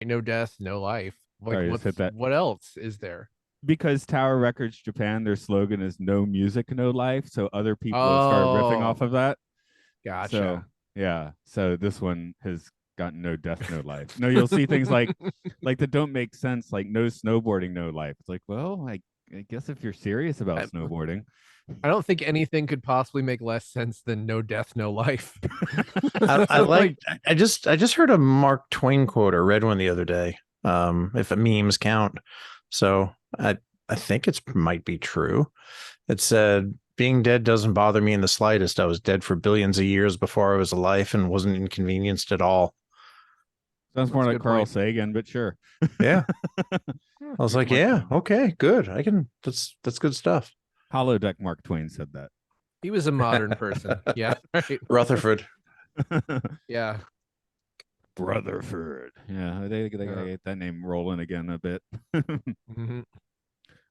No death, no life. Like Sorry, I just hit that. what else is there? Because Tower Records Japan, their slogan is "No music, no life." So other people have started riffing off Oh, of that. So gotcha. yeah, so this one has gotten no death, no life. No, you'll see things like that don't make sense, like no snowboarding, no life. It's like, well, I guess if you're serious about I, snowboarding, I don't think anything could possibly make less sense than no death, no life. I Like, like. I just heard a Mark Twain quote or read one the other day. If memes count, so I think it might be true. It said, "Being dead doesn't bother me in the slightest. I was dead for billions of years before I was alive and wasn't inconvenienced at all." sounds more that's a like good Carl point. Sagan, but sure. Yeah, I was Here's like, Mark yeah, Twain. okay, good. I can. That's good stuff. Holodeck Mark Twain said that. He was a modern person. Yeah, right. Rutherford. Yeah. Rutherford. Yeah, they gotta Yeah. get that name rolling again a bit. Mhm.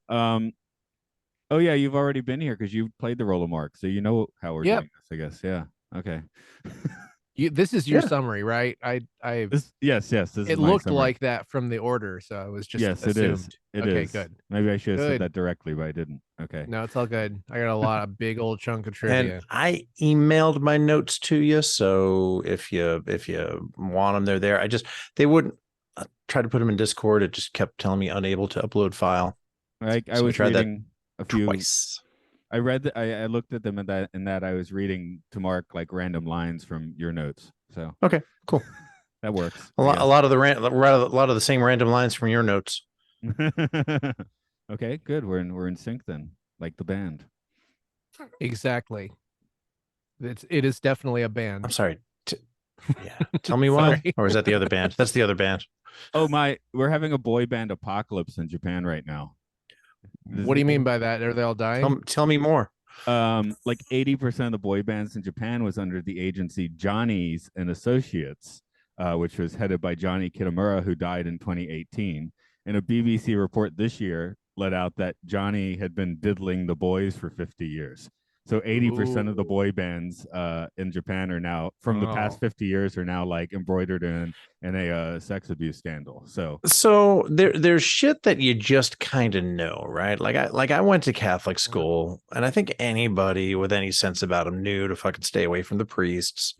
um. Oh yeah, you've already been here because you played the role of Mark, so you know how we're Yep. doing this. I guess. Yeah. Okay. This is your Yeah. summary, right? I Yes, this is it my looked summary. like that from the order, so I was just Yes, it is. assumed. It Okay, is. good. Maybe I should have said Good. that directly, but I didn't. Okay. No, it's all good. I got a lot of big old chunk of And trivia. I emailed my notes to you, so if you want them, they're there. They wouldn't try to put them in Discord. It just kept telling me unable to upload file. I So I was tried that reading a few. twice. I read that. I looked at them in that I was reading to Mark like random lines from your notes. So Okay, cool. that works, A I lot, a guess. lot of the a lot of the same random lines from your notes. Okay, good. We're in sync then, like the band. Exactly. It is definitely a I'm band. sorry. Yeah, tell me why, Sorry. or is that the other band? That's the other band. Oh my, we're having a boy band apocalypse in Japan right now. What do you mean by that? Are they all dying? Tell me more. Like 80% of the boy bands in Japan was under the agency Johnny's and Associates, which was headed by Johnny Kitamura, who died in 2018. And a BBC report this year let out that Johnny had been diddling the boys for 50 years. So 80% of the Ooh. boy bands in Japan are now, from the past Oh. 50 years, are now like embroidered in a sex abuse scandal. So So there's shit that you just kind of know, right? Like I went to Catholic school, and I think anybody with any sense about them knew to fucking stay away from the priests,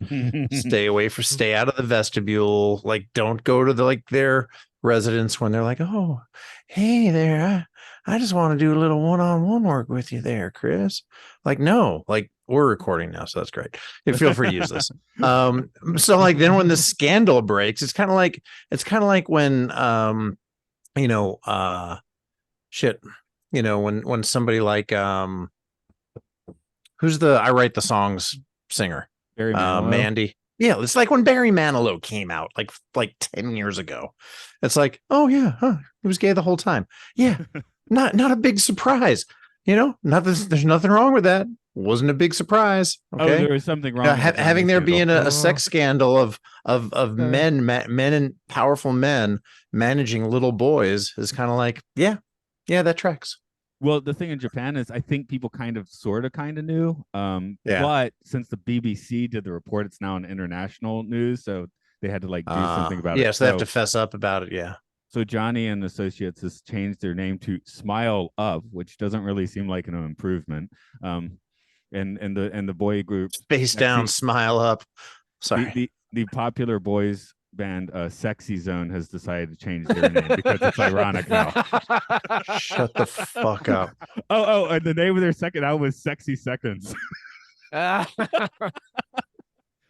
stay out of the vestibule, like don't go to their residence when they're like, "Oh, hey there, I just want to do a little one-on-one work with you there, Chris." Like, no, like we're recording now, so that's great. You feel free to use this. So like then when the scandal breaks, it's kind of like when you know shit, when somebody like who's the I write the songs singer? Barry Manilow. Mandy. Yeah, it's like when Barry Manilow came out like 10 years ago. It's like, oh yeah, huh, he was gay the whole time. Yeah, not a big surprise. There's nothing wrong with that. Wasn't a big surprise. Oh, Okay. there was something wrong with the Johnny Having there scandal. being a Oh, sex scandal of okay. men and powerful men managing little boys is kind of like, yeah, that tracks. Well, the thing in Japan is, I think people sort of, knew. Yeah. But since the BBC did the report, it's now an international news, so they had to like do something about it. Yeah, so they have to fess up about it. Yeah. So Johnny and Associates has changed their name to Smile Up, which doesn't really seem like an improvement. And the boy group Face down, Sexy, smile up. the Sorry. the popular boys band Sexy Zone has decided to change their name because it's ironic now. Shut the fuck up. And the name of their second album was Sexy Seconds. Oh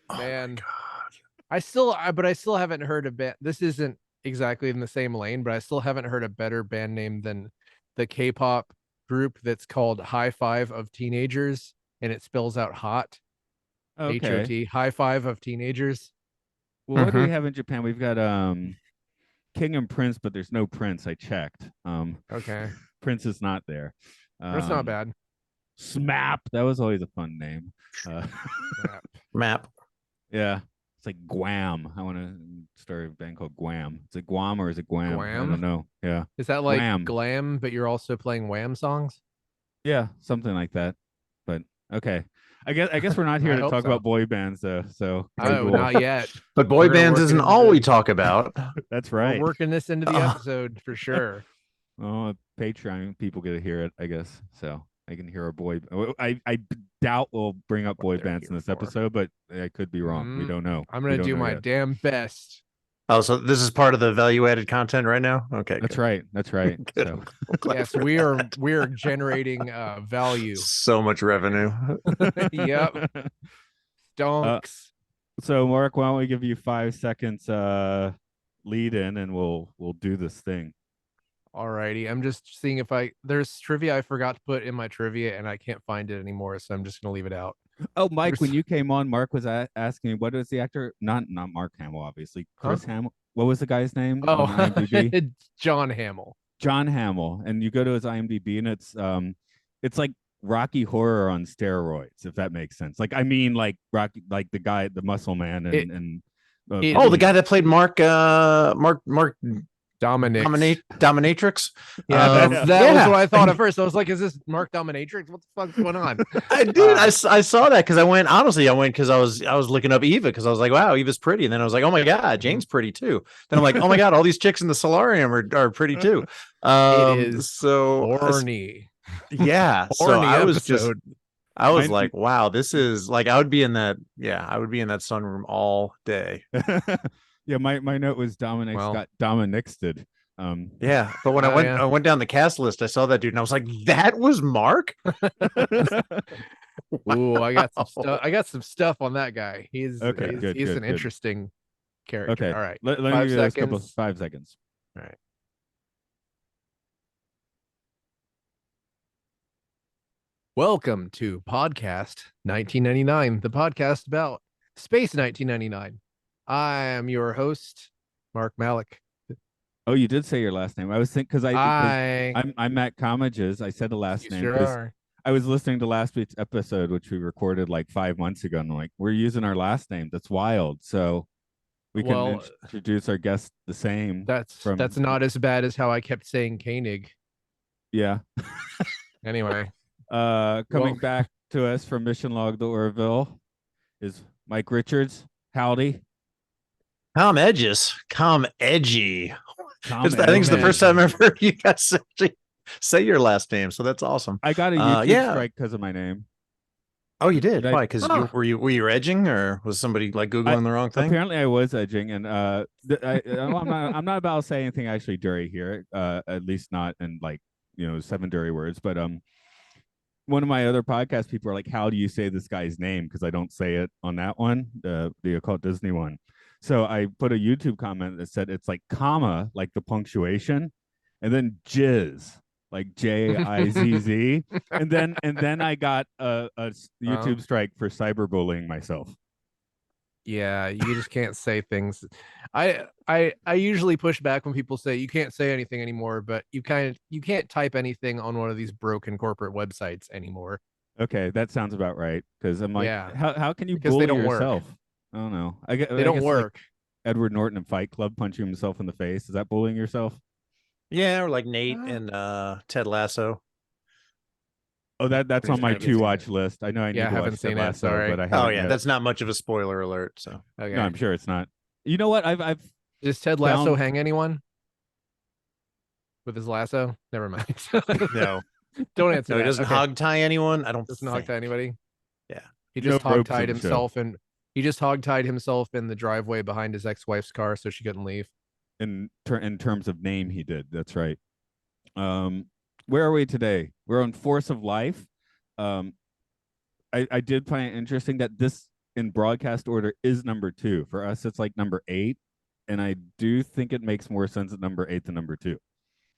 my Man, god. but I still haven't heard a band. This isn't exactly in the same lane, but I still haven't heard a better band name than the K-pop group that's called High Five of Teenagers, and it spells out hot, Okay. HOT, High Five of Teenagers. Well, what do we Mm-hmm. have in Japan? We've got King and Prince, but there's no Prince. I checked. Okay, Prince is not there. that's not Um, bad. Smap. That was always a fun name. Uh, Crap. Map. yeah. It's like Guam. I want to start a band called Guam. Is it Guam or is it Guam? I don't Guam? know. Yeah. Is that like Guam. glam, but you're also playing Wham songs? Yeah, something like that. But okay. I guess we're not here I to hope talk so. about boy bands though. So Oh, maybe not yet. But We're boy gonna bands work it isn't into all we the- talk about. that's We're right. working this into the episode for sure. Oh, Patreon people get to hear it, I guess. So I can hear a boy. I doubt we'll bring up boy They're bands in here this for. episode, but I could be wrong. We don't know. I'm We gonna don't do know my yet. damn best. Oh, so this is part of the value-added content right now? Okay, That's good. right. That's right. Good. So I'm glad Yes, for we that. are generating value. So much revenue. Yep. Donks. So Mark, why don't we give you 5 seconds lead in and we'll do this thing. Alrighty. I'm just seeing if there's trivia I forgot to put in my trivia and I can't find it anymore, so I'm just gonna leave it out. Oh, Mike, There's- when you came on, Mark was asking me what was the actor? Not Mark Hamill, obviously. Chris Hamill. What was the guy's name on IMDb? John Hamill. John Hamill. And you go to his IMDb and it's like Rocky Horror on steroids, if that makes sense. Like, I mean, like Rocky, like the guy, the muscle man The guy that played Mark Dominic. Dominatrix. Yeah, that yeah. was what I thought at first. I was like, is this Mark Dominatrix? What the fuck's going on? I saw that because I went because I was looking up Eva because I was like, wow, Eva's pretty, and then I was like, oh my god, Jane's pretty too. Then I'm like, oh my god, all these chicks in the solarium are pretty too. It is so horny. Yeah. So Horny I was episode. I was like, wow, this is like I would be in that sunroom all day. Yeah, my note was Dominic got Dominixed. Yeah, but when I went down the cast list, I saw that dude, and I was like, "That was Mark." Ooh, I got some stuff. I got some stuff on that guy. He's okay. He's Good, an good. interesting character. Okay, all right. Let me 5 give you those seconds. 5 seconds. All right. Welcome to Podcast 1999, the podcast about Space 1999. I am your host, Mark Malik. Oh, you did say your last name. I was thinking because I'm Matt Comages. I said the last name. Sure. I was listening to last week's episode, which we recorded like 5 months ago, and I'm like, we're using our last name. That's wild. So we can introduce our guest the same. That's not as bad as how I kept saying Koenig. Yeah. Anyway. Coming back to us from Mission Log to Orville is Mike Richards. Howdy. Com edgy. I think it's the first time I've heard you guys actually say your last name, so that's awesome. I got a YouTube strike because of my name. Oh, you did? Why? Because were you edging, or was somebody like Googling the wrong thing? Apparently, I was edging, and I'm not about to say anything actually dirty here. At least not in 7 dirty words, but one of my other podcast people are like, how do you say this guy's name? Because I don't say it on that one, the Occult Disney one. So I put a YouTube comment that said it's like comma, like the punctuation, and then jizz, like Jizz. and then I got a YouTube strike for cyberbullying myself. Yeah, you just can't say things. I usually push back when people say you can't say anything anymore, but you can't type anything on one of these broken corporate websites anymore. Okay, that sounds about right. Because I'm like, how can you because bully they don't yourself? Work. I don't know. They don't work. Like Edward Norton in Fight Club punching himself in the face. Is that bullying yourself? Yeah, or like Nate and Ted Lasso. Oh, that's on my to-watch list. I know I need to watch Ted Lasso, but I haven't yet. That's not much of a spoiler alert. So okay. No, I'm sure it's not. You know what? I've Does Ted Lasso hang anyone with his lasso? Never mind. No, don't answer. No, he doesn't hog tie anyone. I don't. Doesn't hog tie anybody. Yeah, he just hog tied himself, and he just hog tied himself in the driveway behind his ex-wife's car, so she couldn't leave. In terms of name, he did. That's right. Where are we today? We're on Force of Life. I did find it interesting that this in broadcast order is number 2. For us, it's like number 8, and I do think it makes more sense at number 8 than number 2.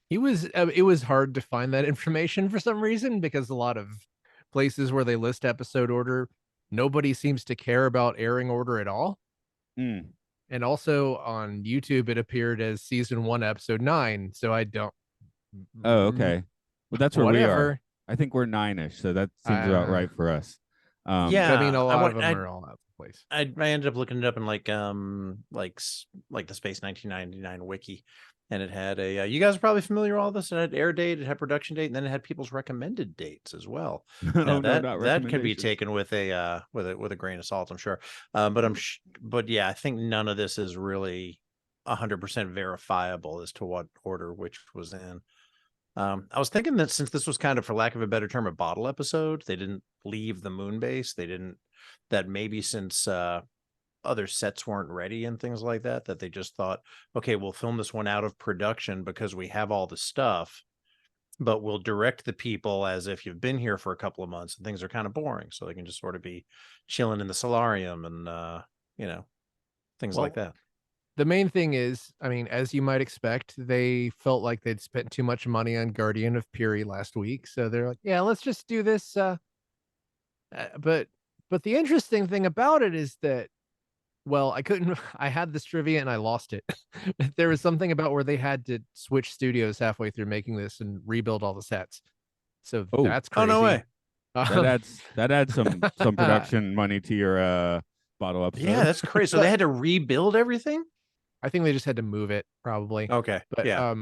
It was hard to find that information for some reason because a lot of places where they list episode order, nobody seems to care about airing order at all. And also on YouTube, it appeared as season 1, episode 9. So I don't. Oh, okay. Well, that's where we are. I think we're 9-ish, so that seems about right for us. Yeah, I mean, a lot of them are all over the place. I ended up looking it up in like the Space 1999 wiki, And it had a you guys are probably familiar with all this. It had air date, it had production date, and then it had people's recommended dates as well. Now Oh no, not that can be recommendations. taken with a grain of salt, I'm sure. But yeah, I think none of this is really 100% verifiable as to what order which was in. I was thinking that since this was kind of, for lack of a better term, a bottle episode, they didn't leave the moon base. They didn't. That maybe since other sets weren't ready and things like that, that they just thought, okay, we'll film this one out of production because we have all the stuff, but we'll direct the people as if you've been here for a couple of months and things are kind of boring, so they can just sort of be chilling in the solarium and things like that. The main thing is, I mean, as you might expect, they felt like they'd spent too much money on Guardian of Piri last week, so they're like, yeah, let's just do this. But the interesting thing about it is that, well, I couldn't. I had this trivia and I lost it. There was something about where they had to switch studios halfway through making this and rebuild all the sets. So that's crazy. Oh, no way. That adds some production money to your bottle episode. Yeah, that's crazy. So they had to rebuild everything? I think they just had to move it, probably. Okay. But yeah.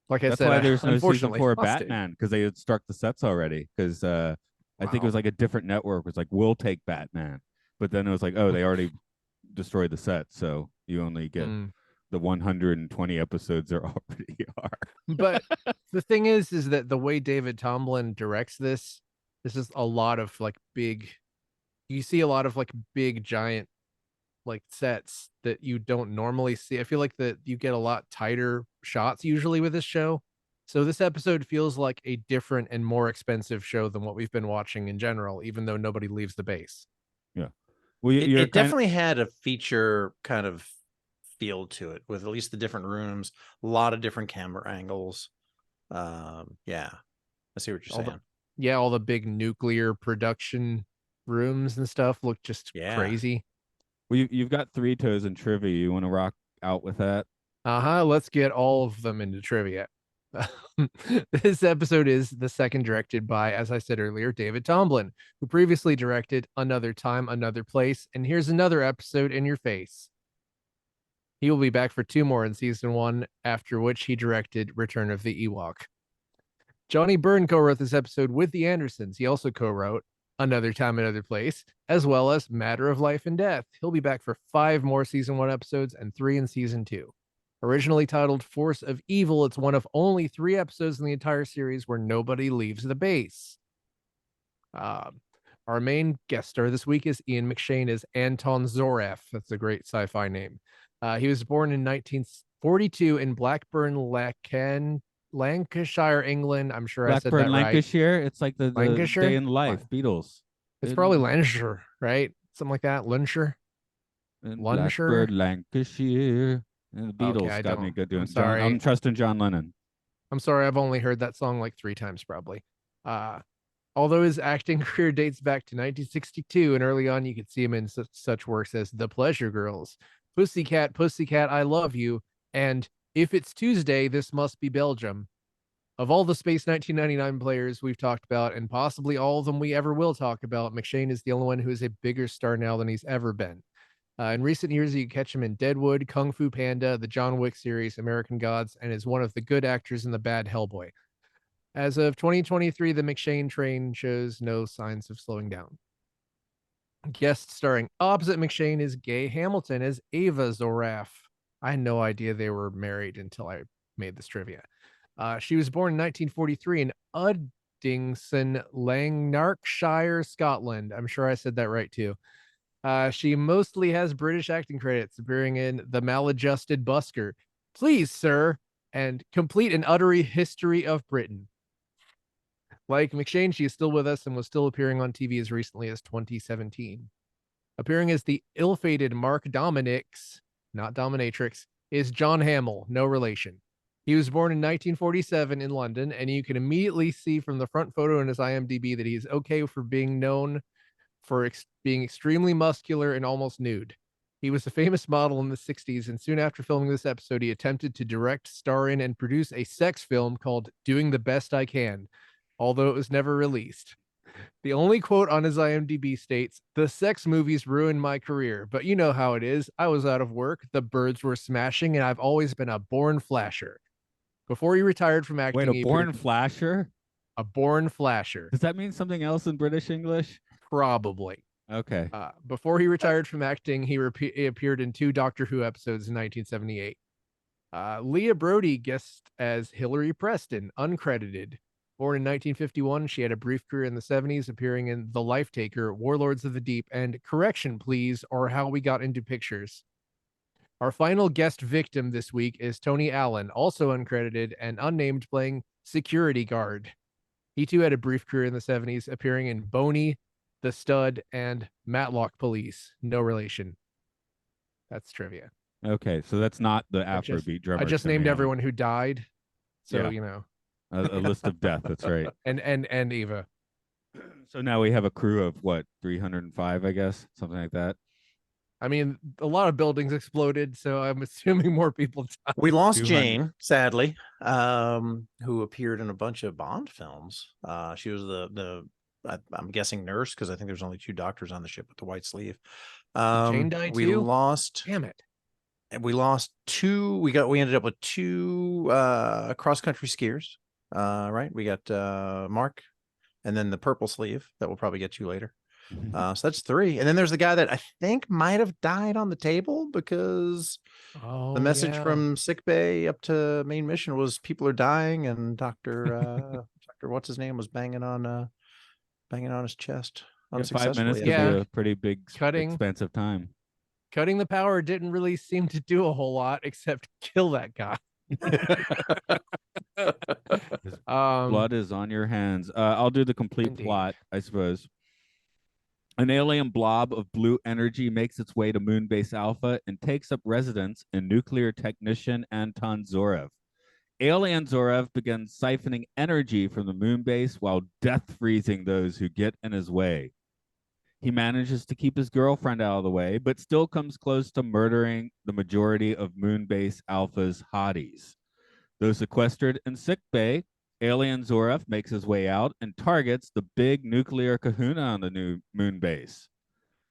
like I That's said, why there's no season unfortunately 4 of lost it. Batman, because they had struck the sets already. Because I think it was like a different network. It was like, we'll take Batman, but then it was like, oh, they already destroyed the set, so you only get the 120 episodes there already are. But the thing is that the way David Tomlin directs this is a lot of like big. You see a lot of like big giant like sets that you don't normally see. I feel like that you get a lot tighter shots usually with this show. So this episode feels like a different and more expensive show than what we've been watching in general, even though nobody leaves the base. Yeah. Well, it definitely had a feature kind of feel to it, with at least the different rooms, a lot of different camera angles. Yeah. I see what you're saying. All the big nuclear production rooms and stuff look just crazy. Well, you've got 3 toes in trivia. You want to rock out with that? Let's get all of them into trivia. This episode is the second directed by, as I said earlier, David Tomlin, who previously directed Another Time, Another Place, and Here's Another Episode in Your Face. He will be back for 2 more in season 1, after which he directed Return of the Ewok. Johnny Byrne co-wrote this episode with the Andersons. He also co-wrote Another Time, Another Place, as well as Matter of Life and Death. He'll be back for 5 more season 1 episodes and 3 in season 2. Originally titled Force of Evil, it's one of only 3 episodes in the entire series where nobody leaves the base. Our main guest star this week is Ian McShane as Anton Zoref. That's a great sci-fi name. He was born in 1942 in Blackburn, Lancashire, England. I'm sure I said that right. Lancashire. It's like the Day in Life, Beatles. It's probably Lancashire, right? Something like that. Lancashire. Lancashire. And the Beatles got me good doing. I'm sorry. I'm trusting John Lennon. I'm sorry. I've only heard that song like 3 times, probably. Although his acting career dates back to 1962, and early on you could see him in such works as The Pleasure Girls, Pussycat, Pussycat, I Love You, and If It's Tuesday, This Must Be Belgium. Of all the Space 1999 players we've talked about, and possibly all of them we ever will talk about, McShane is the only one who is a bigger star now than he's ever been. In recent years, you catch him in Deadwood, Kung Fu Panda, the John Wick series, American Gods, and is one of the good actors in the bad Hellboy. As of 2023, the McShane train shows no signs of slowing down. Guest starring opposite McShane is Gay Hamilton as Ava Zoraf. I had no idea they were married until I made this trivia. She was born in 1943 in Uddingston, Lanarkshire, Scotland. I'm sure I said that right too. She mostly has British acting credits, appearing in The Maladjusted Busker, Please, Sir, and Complete and Utter History of Britain. Like McShane, she is still with us and was still appearing on TV as recently as 2017. Appearing as the ill-fated Mark Dominix, not Dominatrix, is John Hamill, no relation. He was born in 1947 in London, and you can immediately see from the front photo in his IMDb that he is okay for being known for being extremely muscular and almost nude. He was a famous model in the 60s, and soon after filming this episode, he attempted to direct, star in, and produce a sex film called Doing the Best I Can, although it was never released. The only quote on his IMDb states, "The sex movies ruined my career, but you know how it is. I was out of work, the birds were smashing, and I've always been a born flasher. Before he retired from acting, Wait, a he born appeared flasher? a born flasher, Does that mean something else in British English? probably. Okay. Before he retired from acting, he appeared in 2 Doctor Who episodes in 1978. Leah Brody guessed as Hilary Preston, uncredited. Born in 1951, she had a brief career in the 70s, appearing in The Life Taker, Warlords of the Deep, and Correction Please, or How We Got Into Pictures. Our final guest victim this week is Tony Allen, also uncredited and unnamed, playing security guard. He too had a brief career in the 70s, appearing in Boney, The Stud, and Matlock Police. No relation. That's trivia. Okay, so that's not the Afrobeat drummer. I just Tony named Allen. everyone who died. So, Yeah. you know. A list of death. That's right. And Eva. So now we have a crew of what, 305, I guess, something like that. I mean, a lot of buildings exploded, so I'm assuming more people died. We lost 200. Jane, sadly, who appeared in a bunch of Bond films. She was I'm guessing nurse, because I think there's only 2 doctors on the ship with the white sleeve. Jane died we too? lost. Damn it. And we lost 2. We ended up with 2 cross country skiers. Right. We got Mark, and then the purple sleeve that we'll probably get to later. So that's 3. And then there's the guy that I think might have died on the table, because the message from sick bay up to main mission was people are dying, and Dr. what's his name was banging on his chest. 5 minutes could be a pretty big, expensive time. Cutting the power didn't really seem to do a whole lot except kill that guy. Blood is on your hands. I'll do the complete plot, I suppose. An alien blob of blue energy makes its way to Moonbase Alpha and takes up residence in nuclear technician Anton Zorev. Alien Zorev begins siphoning energy from the moonbase while death freezing those who get in his way. He manages to keep his girlfriend out of the way, but still comes close to murdering the majority of Moonbase Alpha's hotties. Though sequestered in sickbay, Alien Zorev makes his way out and targets the big nuclear kahuna on the new moonbase.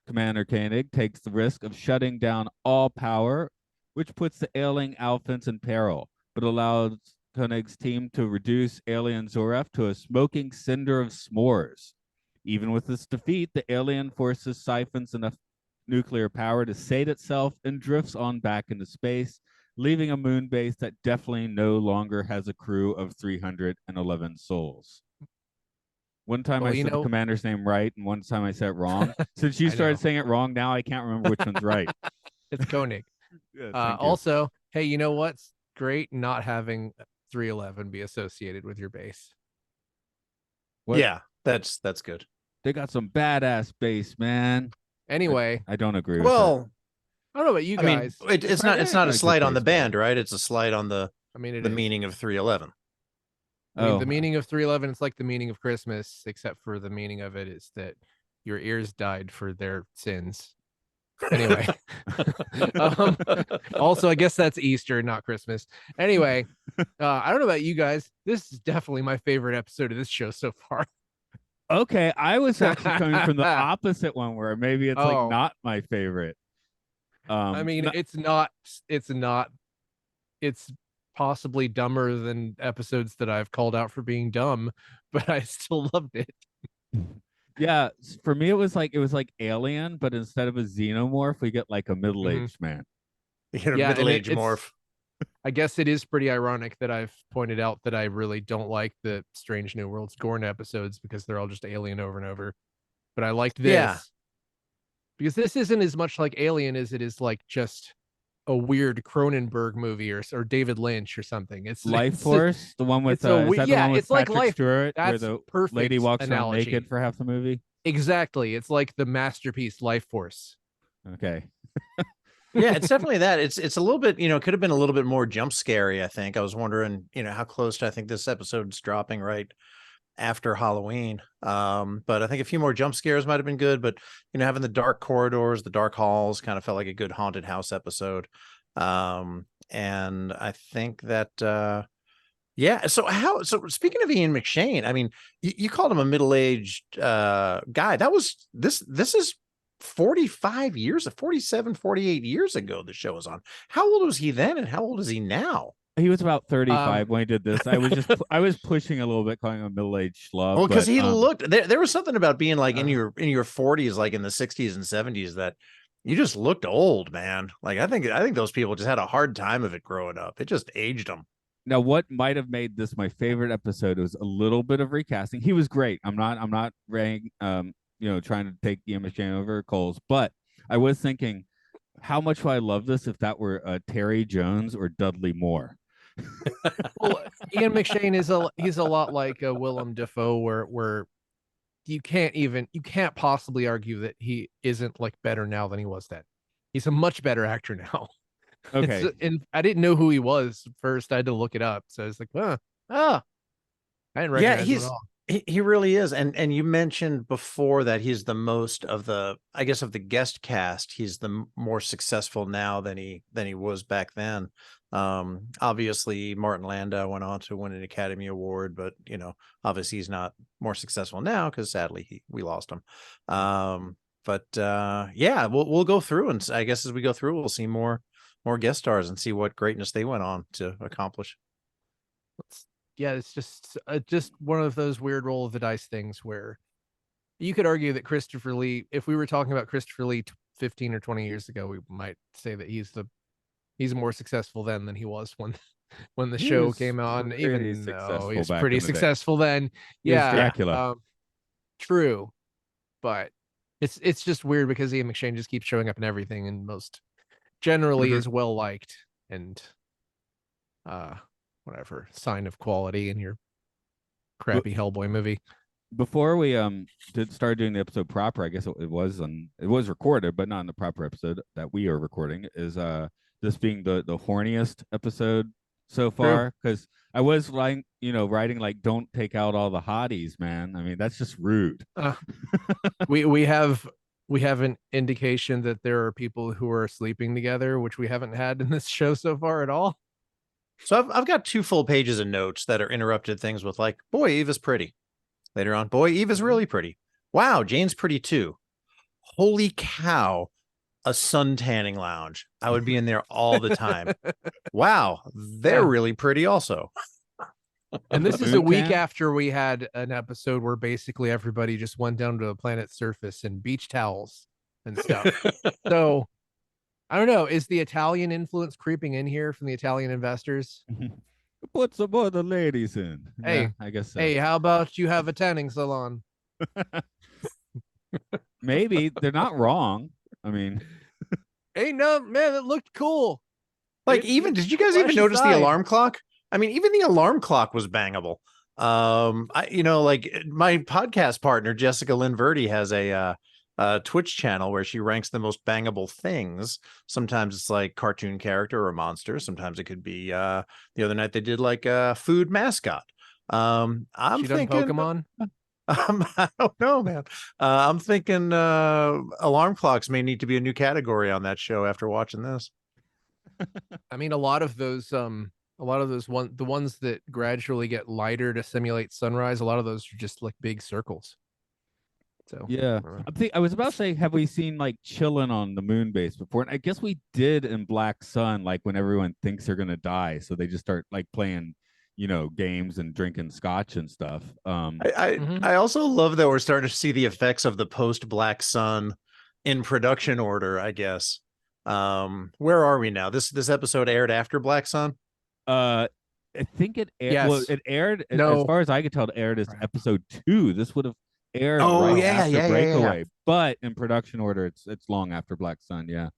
Commander Koenig takes the risk of shutting down all power, which puts the ailing Alphans in peril, but allows Koenig's team to reduce Alien Zorev to a smoking cinder of s'mores. Even with this defeat, the alien forces siphons enough nuclear power to sate itself and drifts on back into space, leaving a moon base that definitely no longer has a crew of 311 souls. One time I said the commander's name right, and one time I said it wrong. Since you started saying it wrong, now I can't remember which one's right. It's Koenig. Yeah, also, hey, you know what's great? Not having 311 be associated with your base. What? Yeah, that's good. They got some badass base, man. Anyway, I don't agree with that. I don't know about you guys. I mean, it's not a slight on the band, right? It's a slight on the meaning of 311. I mean, the meaning of 311, it's like the meaning of Christmas, except for the meaning of it is that your ears died for their sins. Anyway. Also, I guess that's Easter, not Christmas. Anyway, I don't know about you guys. This is definitely my favorite episode of this show so far. Okay, I was actually coming from the opposite one where maybe it's like not my favorite. I mean, it's possibly dumber than episodes that I've called out for being dumb, but I still loved it. Yeah, for me it was like Alien, but instead of a xenomorph, we get like a middle-aged man. You get a middle-aged morph. I guess it is pretty ironic that I've pointed out that I really don't like the Strange New Worlds Gorn episodes because they're all just Alien over and over. But I liked this because this isn't as much like Alien as it is like just a weird Cronenberg movie or David Lynch or something. It's Life Force, the one with the one with it's like Patrick Stewart, that's where the perfect lady walks analogy. around naked for half the movie. Exactly, it's like the masterpiece Life Force. Okay. Yeah, it's definitely that. It's a little bit, could have been a little bit more jump scary. I think I was wondering, how close to I think this episode's dropping right after Halloween. But I think a few more jump scares might have been good. But having the dark corridors, the dark halls, kind of felt like a good haunted house episode. And I think that So speaking of Ian McShane, I mean, you called him a middle-aged guy. This is 47, 48 years ago the show was on. How old was he then and how old is he now? He was about 35 when he did this. I was pushing a little bit, calling him a middle-aged schlub. Well, because but, he looked there was something about being like in Uh. your 40s, like in the 60s and 70s, that you just looked old, man. Like I think those people just had a hard time of it growing up. It just aged them. Now, what might have made this my favorite episode was a little bit of recasting. He was great. I'm not trying to take Ian McShane over Coles, but I was thinking, how much would I love this if that were Terry Jones or Dudley Moore? Well, Ian McShane he's a lot like Willem Dafoe, where you can't possibly argue that he isn't like better now than he was then. He's a much better actor now. Okay. And I didn't know who he was first. I had to look it up. So I was like, I didn't recognize him at all. He really is. And you mentioned before that he's the most of the, I guess, of the guest cast. He's the more successful now than he was back then. Obviously Martin Landau went on to win an Academy Award, but obviously he's not more successful now because sadly we lost him. Yeah, we'll go through, and I guess as we go through, we'll see more guest stars and see what greatness they went on to accomplish. Yeah, it's just one of those weird roll of the dice things where you could argue that Christopher Lee, if we were talking about Christopher Lee 15 or 20 years ago, we might say that he's more successful then than he was when the show came on, even though he's pretty successful then. Yeah, Dracula. True, but it's just weird because Ian McShane just keeps showing up in everything, and most generally is well liked and whatever sign of quality in your crappy Hellboy movie. Before we start doing the episode proper, I guess it was recorded, but not in the proper episode that we are recording, is this being the horniest episode so far, because I was like, writing like, don't take out all the hotties, man. I mean, that's just rude. We have an indication that there are people who are sleeping together, which we haven't had in this show so far at all. So I've got 2 full pages of notes that are interrupted things with like, boy, Eva's pretty. Later on, boy, Eva's really pretty. Wow, Jane's pretty too. Holy cow, a sun tanning lounge. I would be in there all the time. Wow, they're really pretty also. And this is a week after we had an episode where basically everybody just went down to the planet's surface in beach towels and stuff. So I don't know. Is the Italian influence creeping in here from the Italian investors? Put some other ladies in. Hey, yeah, I guess so. Hey, how about you have a tanning salon? Maybe they're not wrong. I mean, hey, no, man, it looked cool. Like, did you guys even notice the alarm clock? I mean, even the alarm clock was bangable. Like my podcast partner, Jessica Lynn Verdi, has a Twitch channel where she ranks the most bangable things. Sometimes it's like cartoon character or monster. Sometimes it could be the other night they did like a food mascot. I'm thinking Pokemon. I don't know, man. I'm thinking alarm clocks may need to be a new category on that show after watching this. I mean, a lot of those the ones that gradually get lighter to simulate sunrise, a lot of those are just like big circles. So yeah, I was about to say, have we seen like chilling on the moon base before? And I guess we did in Black Sun, like when everyone thinks they're gonna die, so they just start like playing, games and drinking scotch and stuff. I also love that we're starting to see the effects of the post Black Sun in production order, I guess. Where are we now? This episode aired after Black Sun. I think it aired. Yes. Well, it aired. No. As far as I could tell, it aired as episode 2. This would have aired after Breakaway, but in production order, it's long after Black Sun. Yeah.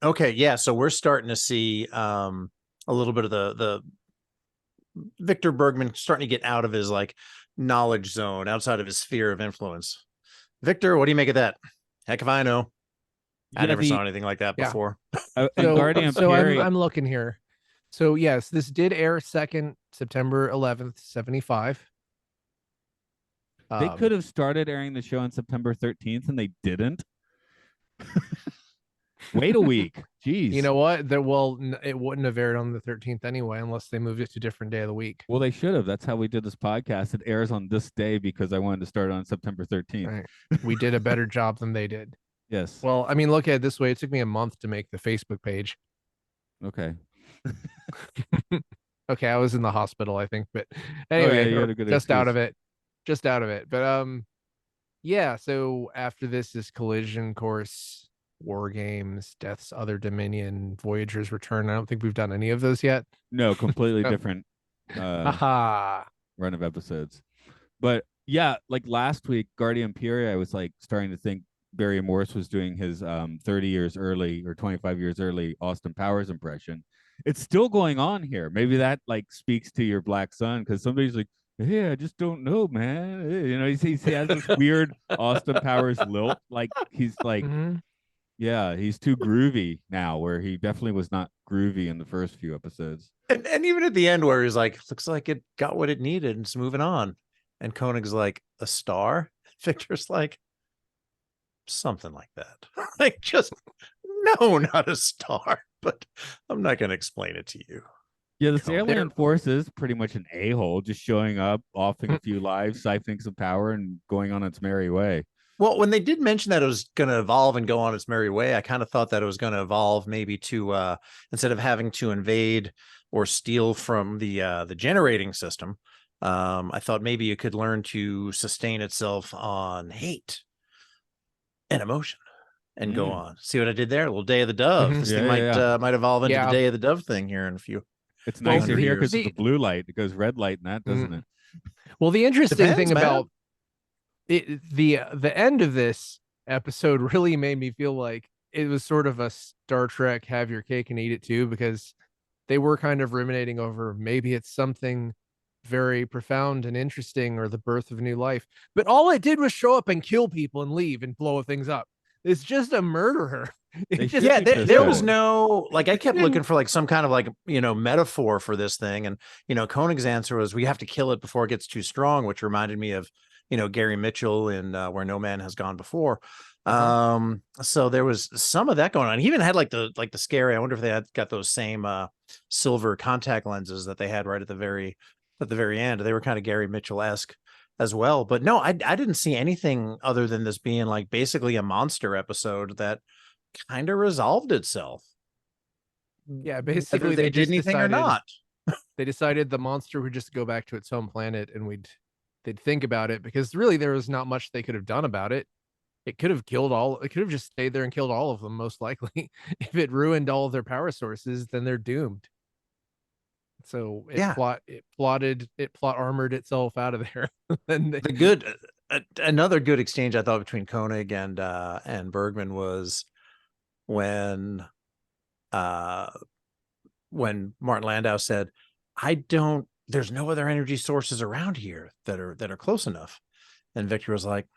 Okay. Yeah. So we're starting to see a little bit of the Victor Bergman starting to get out of his like knowledge zone, outside of his sphere of influence. Victor, what do you make of that? Heck if I know. I never saw anything like that before. I'm looking here. So yes, this did air September 11th, 75. They could have started airing the show on September 13th and they didn't. Wait a week. Jeez. You know what? It wouldn't have aired on the 13th anyway, unless they moved it to a different day of the week. Well, they should have. That's how we did this podcast. It airs on this day because I wanted to start on September 13th. Right. We did a better job than they did. Yes. Well, I mean, look at it this way. It took me a month to make the Facebook page. Okay. Okay, I was in the hospital, I think, but Oh yeah, anyway, you or had a good just out excuse. of it, just out of it. But yeah. So after this is Collision Course, War Games, Death's Other Dominion, Voyager's Return. I don't think we've done any of those yet. No, completely Oh, different haha. run of episodes. But yeah, like last week, Guardian Fury, I was like starting to think Barry Morse was doing his 30 years early or 25 years early Austin Powers impression. It's still going on here. Maybe that like speaks to your Black Sun because somebody's like, hey, I just don't know, man. You know, he has this weird Austin Powers lilt. Like he's like, Mhm. yeah, he's too groovy now, where he definitely was not groovy in the first few episodes. And even at the end where he's like, looks like it got what it needed and it's moving on. And Koenig's like, a star? Victor's like, something like that. Like, just no, not a star. But I'm not going to explain it to you. Yeah, this Koenig. alien force is pretty much an a-hole, just showing up, offing a few lives, siphoning some power, and going on its merry way. Well, when they did mention that it was going to evolve and go on its merry way, I kind of thought that it was going to evolve maybe to instead of having to invade or steal from the generating system, I thought maybe it could learn to sustain itself on hate and emotion and go on. See what I did there? A little Day of the Dove. Mhm. This Yeah, thing might evolve into the Yeah. Day of the Dove thing here in a few. It's Well, nicer here because of the- the blue light. It goes red light and that, doesn't Mm. it? Well, the interesting Depends, thing man. about the end of this episode really made me feel like it was sort of a Star Trek have your cake and eat it too, because they were kind of ruminating over maybe it's something very profound and interesting or the birth of new life. But all it did was show up and kill people and leave and blow things up. It's just a murderer. They It just should Yeah, be there, pissed there at was it. no like I kept looking didn't- for like some kind of like metaphor for this thing, and Koenig's answer was we have to kill it before it gets too strong, which reminded me of Gary Mitchell in Where No Man Has Gone Before. So there was some of that going on. He even had like the scary. I wonder if they had got those same silver contact lenses that they had right at the very end. They were kind of Gary Mitchell-esque as well. But no, I didn't see anything other than this being like basically a monster episode that kind of resolved itself. Yeah, Whether basically they they did just anything or decided not. they decided the monster would just go back to its home planet and they'd think about it, because really there was not much they could have done about it. It could have just stayed there and killed all of them, most likely. If it ruined all of their power sources, then they're doomed. So Yeah. it plot armored itself out of there. And The good another good exchange I thought between Koenig and Bergman was when Martin Landau said, there's no other energy sources around here that are close enough. And Victor was like,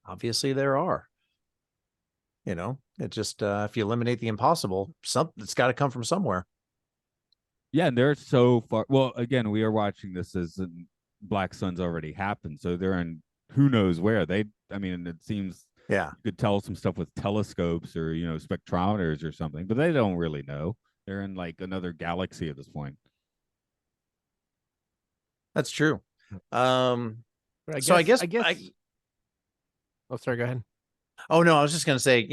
obviously there are. It just if you eliminate the impossible, it's got to come from somewhere. Yeah, and they're so far. Well, again, we are watching this as Black Sun's already happened, so they're in who knows where. I mean, it seems Yeah. you could tell some stuff with telescopes or spectrometers or something, but they don't really know. They're in like another galaxy at this point. That's true. but So I guess oh, sorry, go ahead. Oh no, I was just gonna say,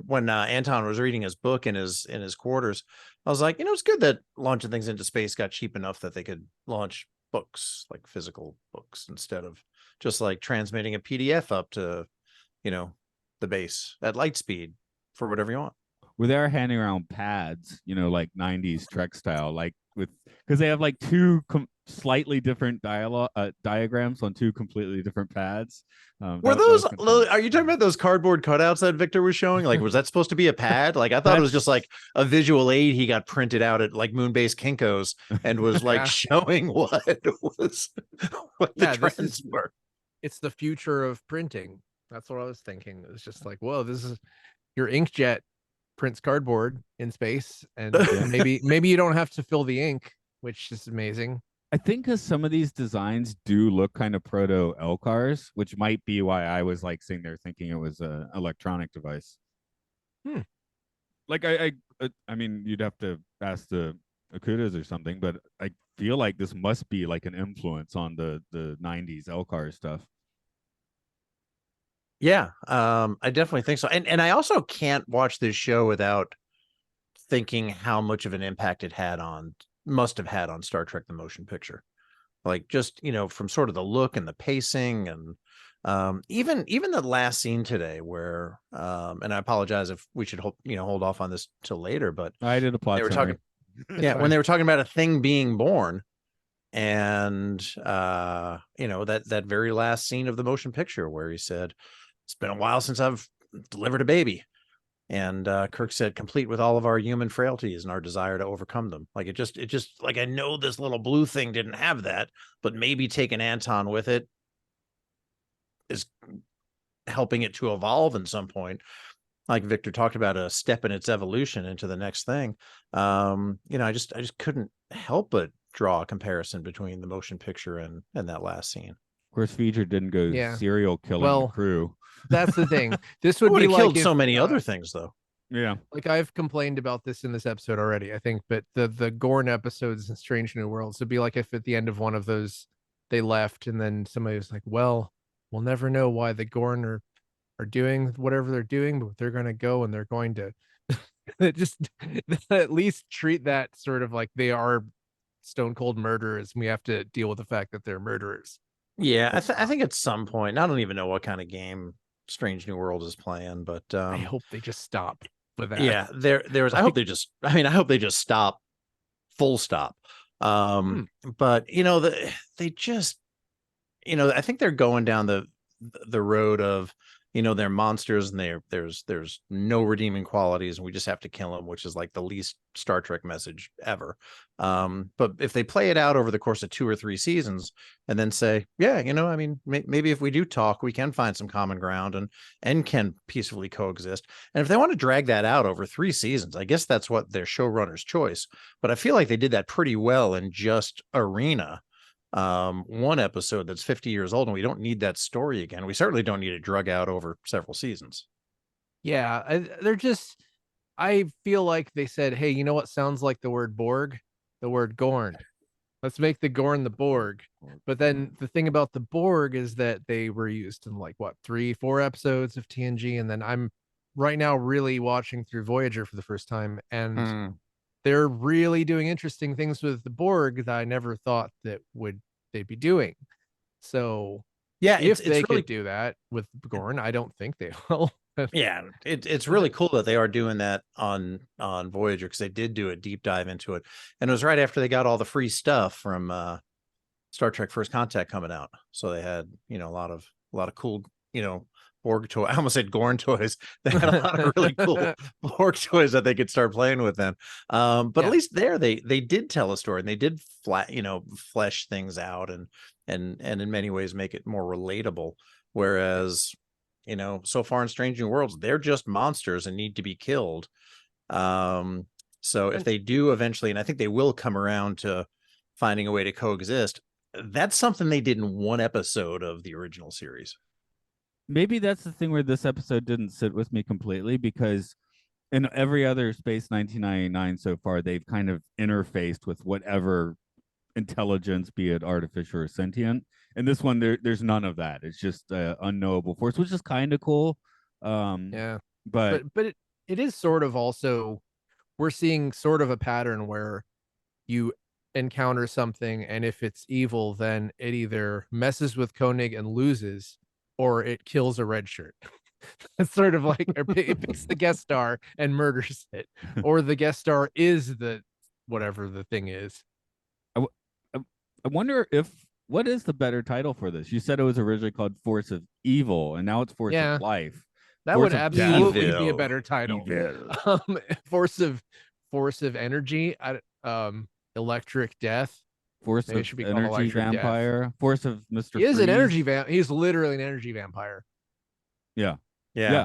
when Anton was reading his book in his quarters, I was like, it's good that launching things into space got cheap enough that they could launch books, like physical books, instead of just like transmitting a PDF up to, the base at light speed for whatever you want. Where they're handing around pads, like 90s Trek style, like because they have like two slightly different diagrams on two completely different pads. Were those? Are you talking about those cardboard cutouts that Victor was showing? Like, was that supposed to be a pad? Like, I thought it was just like a visual aid he got printed out at like Moonbase Kinko's and was like showing what the trends were. It's the future of printing. That's what I was thinking. It was just like, whoa, this is your inkjet prints cardboard in space, and maybe you don't have to fill the ink, which is amazing. I think because some of these designs do look kind of proto LCARs, which might be why I was like sitting there thinking it was an electronic device. Like I mean, you'd have to ask the Akutas or something, but I feel like this must be like an influence on the 90s LCAR stuff. Yeah, I definitely think so. And I also can't watch this show without thinking how much of an impact it must have had on Star Trek the Motion Picture. Like, just, from sort of the look and the pacing, and even the last scene today where and I apologize if we should hold off on this till later, but I did a plot they were summary. talking when they were talking about a thing being born, and that very last scene of the motion picture where he said, "It's been a while since I've delivered a baby," and Kirk said, "Complete with all of our human frailties and our desire to overcome them." Like, it just like, I know this little blue thing didn't have that, but maybe taking Anton with it is helping it to evolve in some point. Like Victor talked about, a step in its evolution into the next thing. I just couldn't help but draw a comparison between the motion picture and that last scene. Of course, Voyager didn't go serial killing the crew. That's the thing. This would be like killed so many other things, though. Yeah, like I've complained about this in this episode already, I think, but the Gorn episodes in Strange New Worlds would be like if at the end of one of those they left, and then somebody was like, "Well, we'll never know why the Gorn are doing whatever they're doing, but they're going to go and they're going to just at least treat that sort of like they are stone cold murderers, and we have to deal with the fact that they're murderers." Yeah, I think at some point, I don't even know what kind of game Strange New World is playing, but I hope they just stop with that. Yeah, there's. I hope they just. I mean, I hope they just stop. Full stop. But they just. I think they're going down the road of, they're monsters, and there's no redeeming qualities, and we just have to kill them, which is like the least Star Trek message ever. But if they play it out over the course of 2 or 3 seasons, and then say, yeah, I mean, maybe if we do talk, we can find some common ground and can peacefully coexist. And if they want to drag that out over 3 seasons, I guess that's what their showrunner's choice. But I feel like they did that pretty well in just Arena. One episode that's 50 years old, and we don't need that story again. We certainly don't need it drug out over several seasons. Yeah, I feel like they said, hey, you know what sounds like the word Borg? The word Gorn. Let's make the Gorn the Borg. But then the thing about the Borg is that they were used in 3-4 episodes of TNG, and then I'm right now really watching through Voyager for the first time, and they're really doing interesting things with the Borg that I never thought that they'd be doing. So yeah, if they could do that with Gorn, I don't think they will. Yeah, it's really cool that they are doing that on Voyager, because they did do a deep dive into it, and it was right after they got all the free stuff from Star Trek First Contact coming out. So they had a lot of cool Borg toy. I almost said Gorn toys. They had a lot of really cool Borg toys that they could start playing with then. But at least there they did tell a story, and they did flesh things out and in many ways make it more relatable. Whereas, so far in Strange New Worlds, they're just monsters and need to be killed. So if they do eventually, and I think they will come around to finding a way to coexist, that's something they did in 1 episode of the original series. Maybe that's the thing where this episode didn't sit with me completely, because in every other Space 1999 so far, they've kind of interfaced with whatever intelligence, be it artificial or sentient. And this one, there's none of that. It's just unknowable force, which is kind of cool. Yeah, but it is sort of also, we're seeing sort of a pattern where you encounter something, and if it's evil, then it either messes with Koenig and loses, or it kills a red shirt. It's sort of like it picks the guest star and murders it, or the guest star is the whatever the thing is. I wonder what is the better title for this? You said it was originally called Force of Evil, and now it's Force of Life. That Force would absolutely be a better title. Force of Energy, Electric Death. Force of Energy Vampire. Death. Force of Mr. He is an energy he's literally an energy vampire. Yeah.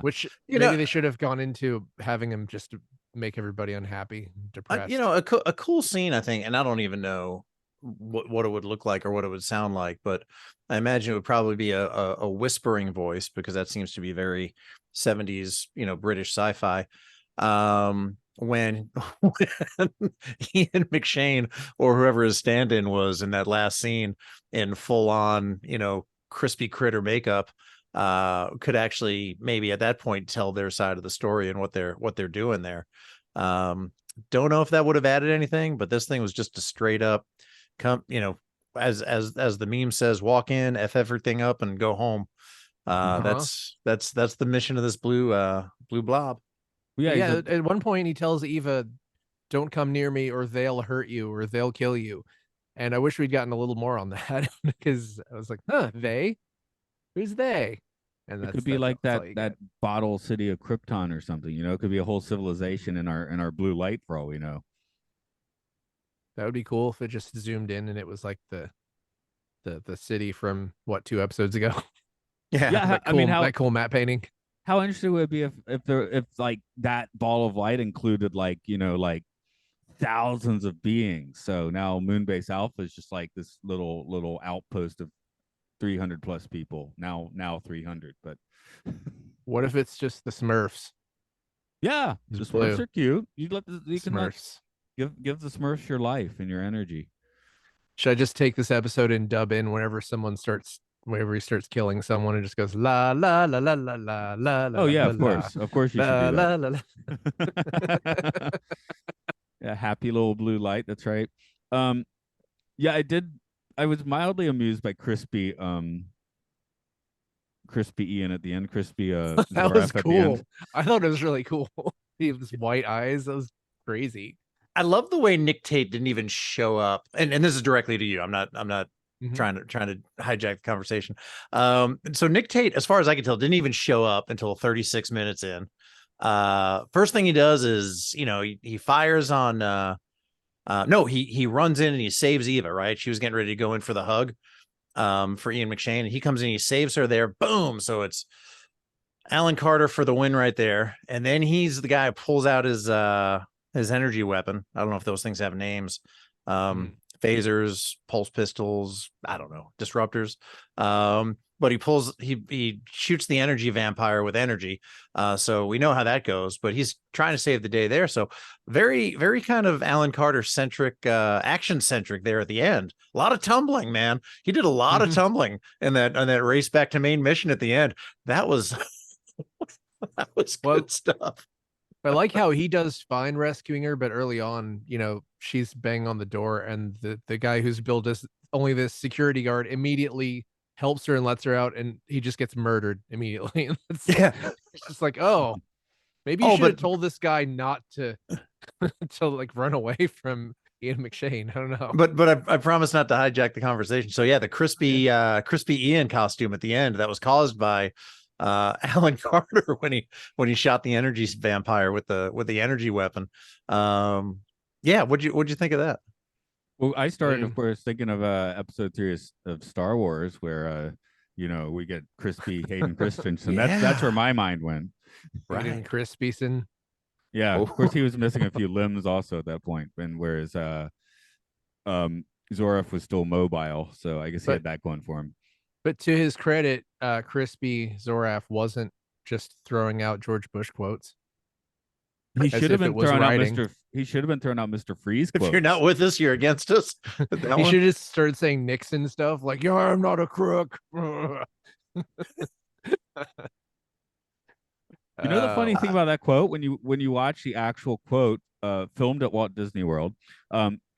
Which maybe they should have gone into having him just to make everybody unhappy, depressed. A cool scene, I think, and I don't even know what it would look like or what it would sound like, but I imagine it would probably be a whispering voice, because that seems to be very 70s, British sci-fi. When Ian McShane or whoever his stand-in was in that last scene in full-on, crispy critter makeup, could actually maybe at that point tell their side of the story and what they're doing there. Don't know if that would have added anything, but this thing was just a straight up come, as the meme says, walk in, F everything up and go home. That's the mission of this blue blob. Yeah, at one point he tells Eva, don't come near me or they'll hurt you or they'll kill you. And I wish we'd gotten a little more on that because I was like, huh, they? Who's they? And it could be like that bottle city of Krypton or something, it could be a whole civilization in our blue light for all we know. That would be cool if it just zoomed in and it was like the city from 2 episodes ago. Yeah. Cool, that cool map painting. How interesting would it be if like that ball of light included like thousands of beings? So now Moonbase Alpha is just like this little outpost of 300 plus people. Now 300, but what if it's just the Smurfs? Yeah, the Smurfs are cute. You Smurfs. Give the Smurfs your life and your energy. Should I just take this episode and dub in whenever he starts killing someone and just goes la la la la la la la? Oh yeah, of course you should do that. La. Yeah, happy little blue light. That's right. Yeah, I was mildly amused by crispy Ian at the end. Crispy that was cool. I thought it was really cool. He has white eyes. That was crazy. I love the way Nick Tate didn't even show up, and this is directly to you. I'm not trying to hijack the conversation. So Nick Tate, as far as I can tell, didn't even show up until 36 minutes in. First thing he does is, he fires on. No, he runs in and he saves Eva. Right, she was getting ready to go in for the hug, for Ian McShane, and he comes in, he saves her there. Boom! So it's Alan Carter for the win right there, and then he's the guy who pulls out his energy weapon. I don't know if those things have names. Phasers, pulse pistols, I don't know, disruptors. But he shoots the energy vampire with energy. So we know how that goes, but he's trying to save the day there. So very, very kind of Alan Carter centric, action centric there at the end. A lot of tumbling, man. He did a lot of tumbling in that race back to main mission at the end. That was good stuff. I like how he does fine rescuing her, but early on, she's banging on the door, and the guy who's billed as only this security guard immediately helps her and lets her out, and he just gets murdered immediately. It's just like, oh, maybe you should have told this guy not to like run away from Ian McShane. I don't know. But I promise not to hijack the conversation. So yeah, the crispy Ian costume at the end that was caused by Alan Carter when he shot the energy vampire with the energy weapon. What'd you think of that? Well, I started, of course, thinking of episode 3 of Star Wars, where we get crispy Hayden Christensen. That's where my mind went. Right, Hayden Christensen. Yeah, of course he was missing a few limbs also at that point, and whereas Zoref was still mobile, so I guess he had that going for him. But to his credit, Crispy Zoraf wasn't just throwing out George Bush quotes. He should have been throwing out Mr. Freeze quotes. If you're not with us, you're against us. He should have just started saying Nixon stuff like, "Yeah, I'm not a crook." The funny thing about that quote, when you watch the actual quote filmed at Walt Disney World,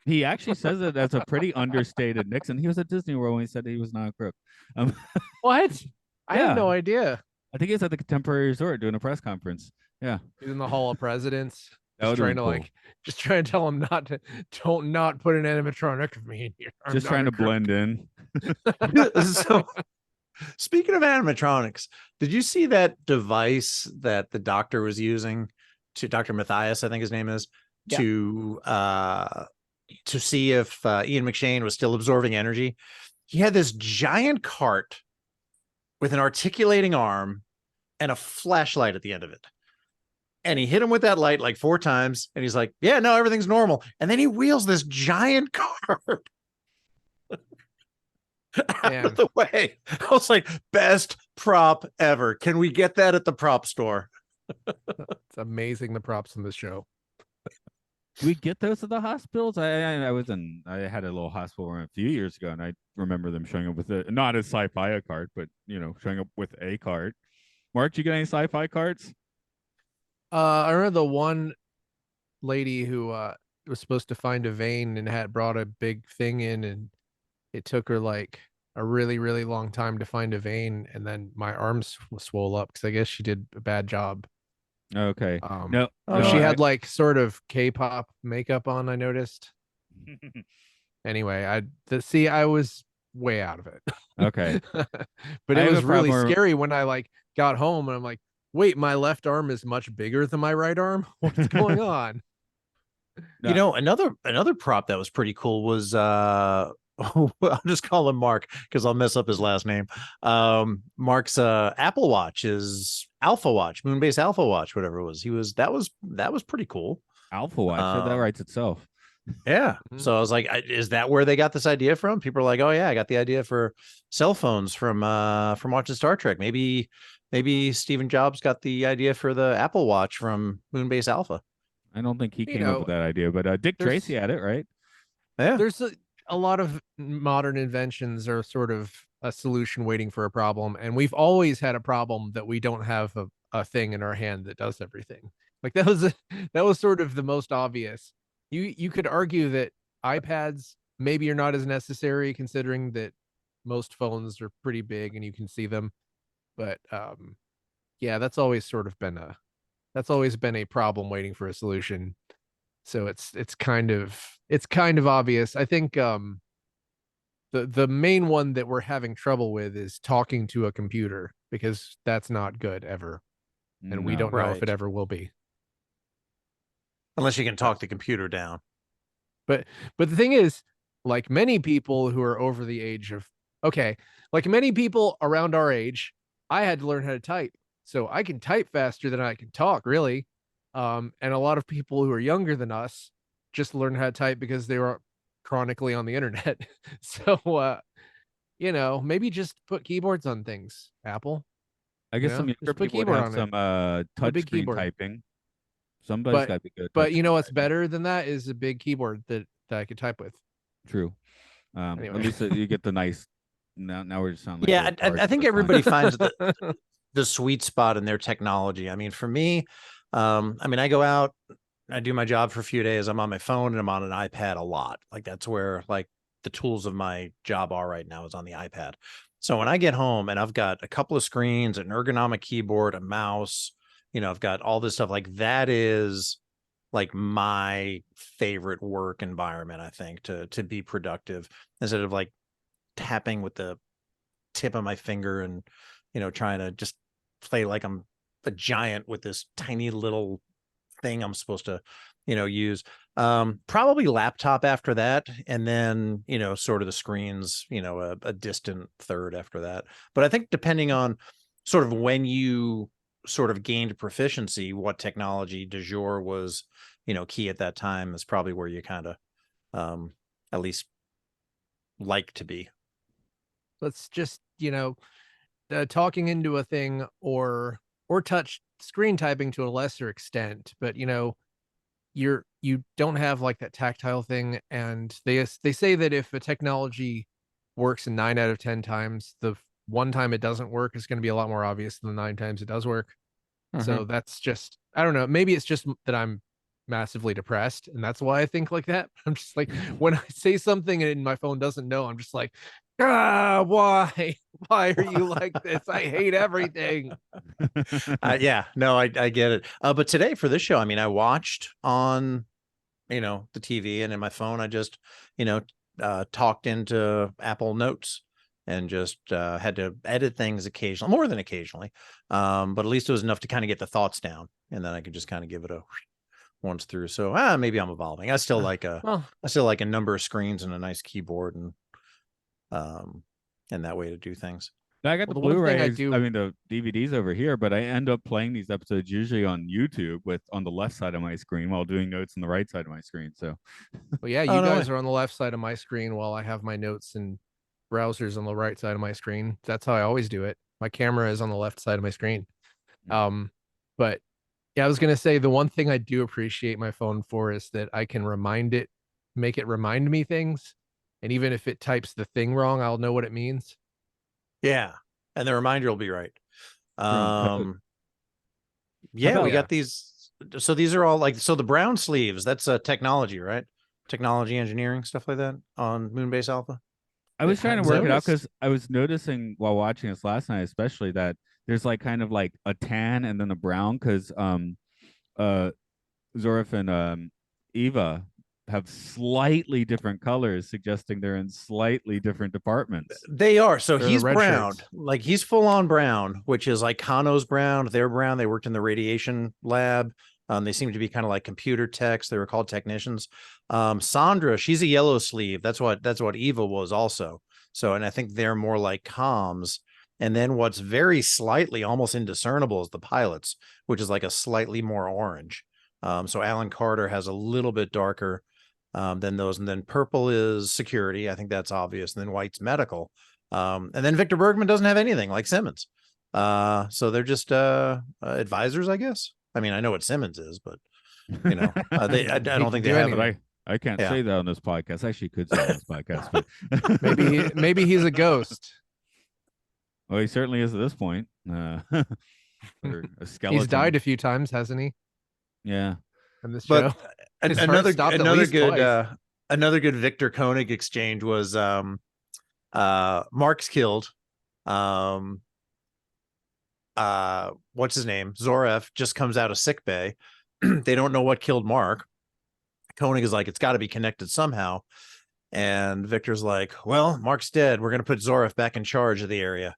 he actually says it as a pretty understated Nixon. He was at Disney World when he said he was not a crook. What? I had no idea. I think he's at the Contemporary Resort doing a press conference. Yeah, he's in the Hall of Presidents. Just trying to tell him not put an animatronic of me in here. Just trying to blend in. So, speaking of animatronics, did you see that device that the doctor was using, to Dr. Matthias, I think his name is, to see if Ian McShane was still absorbing energy? He had this giant cart with an articulating arm and a flashlight at the end of it. And he hit him with that light like 4 times. And he's like, yeah, no, everything's normal. And then he wheels this giant cart out of the way. I was like, best prop ever. Can we get that at the prop store? It's amazing, the props in the show. We get those at the hospitals. I had a little hospital run a few years ago, and I remember them showing up with not a Sci-Fi cart, but showing up with a cart. Mark, you get any Sci-Fi carts? I remember the one lady who was supposed to find a vein and had brought a big thing in, and it took her like a really, really long time to find a vein, and then my arms swole up because I guess she did a bad job. Okay. Um, No, Oh, but no, she no. had like sort of K-pop makeup on, I noticed. Anyway, I was way out of it. Okay. But I it have a was really problem. scary when I like got home and I'm like, wait, my left arm is much bigger than my right arm. What's going on? You know, another prop that was pretty cool was I'll just call him Mark because I'll mess up his last name. Mark's Apple Watch is Alpha Watch, Moonbase Alpha Watch, whatever it was. That was pretty cool. Alpha Watch, that Um, writes itself. Yeah. Mhm. So I was like, is that where they got this idea from? People are like, oh yeah, I got the idea for cell phones from watching Star Trek. Maybe Stephen Jobs got the idea for the Apple Watch from Moonbase Alpha. I don't think he You came up with know, that idea, but Dick Tracy there's had it, right? Yeah. there's a lot of modern inventions are sort of a solution waiting for a problem, and we've always had a problem that we don't have a thing in our hand that does everything. Like that was sort of the most obvious. You could argue that iPads maybe are not as necessary considering that most phones are pretty big and you can see them, but yeah, that's always been a problem waiting for a solution. So it's kind of obvious. I think the main one that we're having trouble with is talking to a computer because that's not good ever, and we No. don't know if it Right. ever will be. Unless you can Uh, talk the computer down. but the thing is, like many people who are over the age of okay, like many people around our age, I had to learn how to type. So I can type faster than I can talk, really. And a lot of people who are younger than us just learn how to type because they were chronically on the internet. So maybe just put keyboards on things, Apple. I guess some younger Just put people would keyboard have on it. some Put a touch big screen keyboard. typing. Somebody's But got to be good at but touch you screen know what's typing. better than that is a big keyboard that I could type with. True. At Anyway. least you get the nice. Now we're just sounding like Yeah, we're I retarded, think but fine. everybody finds the sweet spot in their technology. I mean, for me, I go out, I do my job for a few days. I'm on my phone and I'm on an iPad a lot. Like that's where like the tools of my job are right now is on the iPad. So when I get home and I've got a couple of screens, an ergonomic keyboard, a mouse, I've got all this stuff like that is like my favorite work environment, I think, to be productive instead of like tapping with the tip of my finger and trying to just play like I'm a giant with this tiny little thing I'm supposed to use. Probably laptop after that, and then sort of the screens, a distant third after that. But I think depending on sort of when you sort of gained proficiency, what technology du jour was key at that time is probably where you kind of at least like to be. Let's just talking into a thing or touch screen typing to a lesser extent, but you don't have like that tactile thing, and they say that if a technology works 9 out of 10 times, the one time it doesn't work is going to be a lot more obvious than the 9 times it does work. So that's just, I don't know, maybe it's just that I'm massively depressed and that's why I think like that. I'm just like, when I say something and my phone doesn't know, I'm just like, why are you like this? I hate everything. Yeah, no, I get it. But today for this show, I watched on, the TV, and in my phone, I just, talked into Apple Notes and just had to edit things occasionally, more than occasionally. But at least it was enough to kind of get the thoughts down, and then I could just kind of give it a once through. So maybe I'm evolving. Well, I still like a number of screens and a nice keyboard and that way to do things. Now I got well, the the one thing I Blu-rays. I do, mean the DVDs over here, but I end up playing these episodes usually on YouTube with on the left side of my screen while doing notes on the right side of my screen. So well, yeah, Oh you no guys way. are on the left side of my screen while I have my notes and browsers on the right side of my screen. That's how I always do it. My camera is on the left side of my screen. Um, but yeah, I was gonna say the one thing I do appreciate my phone for is that I can make it remind me things, and even if it types the thing wrong, I'll know what it means. Yeah, and the reminder will be right. from code. Yeah, about- we Yeah. got these so these are all like, so the brown sleeves, that's technology, right? Technology, engineering, stuff like that on Moonbase Alpha. I was trying to I've work it out noticed. because I was noticing while watching this last night, especially that there's like kind of like a tan and then a brown because uh Zorif and Eva have slightly different colors, suggesting they're in slightly different departments. They are. So They're the he's red brown, shirts. like he's full on brown, which is like Kano's brown. They're brown. They worked in the radiation lab. They seem to be kind of like computer techs. They were called technicians. Sandra, she's a yellow sleeve. That's what Eva was also. So, and I think they're more like comms. And then what's very slightly almost indiscernible is the pilots, which is like a slightly more orange. So Alan Carter has a little bit darker than those. And then purple is security. I think that's obvious. And then white's medical. And then Victor Bergman doesn't have anything like Simmons. So they're just advisors, I guess. I mean, I know what Simmons is, but you know, I don't think they have. But I can't say that on this podcast. I actually could say on this podcast, but maybe he's a ghost. Well, he certainly is at this point. Or a skeleton. He's died a few times, hasn't he? Yeah. In this show. Another good Victor Koenig exchange was Mark's killed. What's his name? Zoref just comes out of sick bay. They don't know what killed Mark. Koenig is like, it's got to be connected somehow. And Victor's like, well, Mark's dead. We're going to put Zoref back in charge of the area.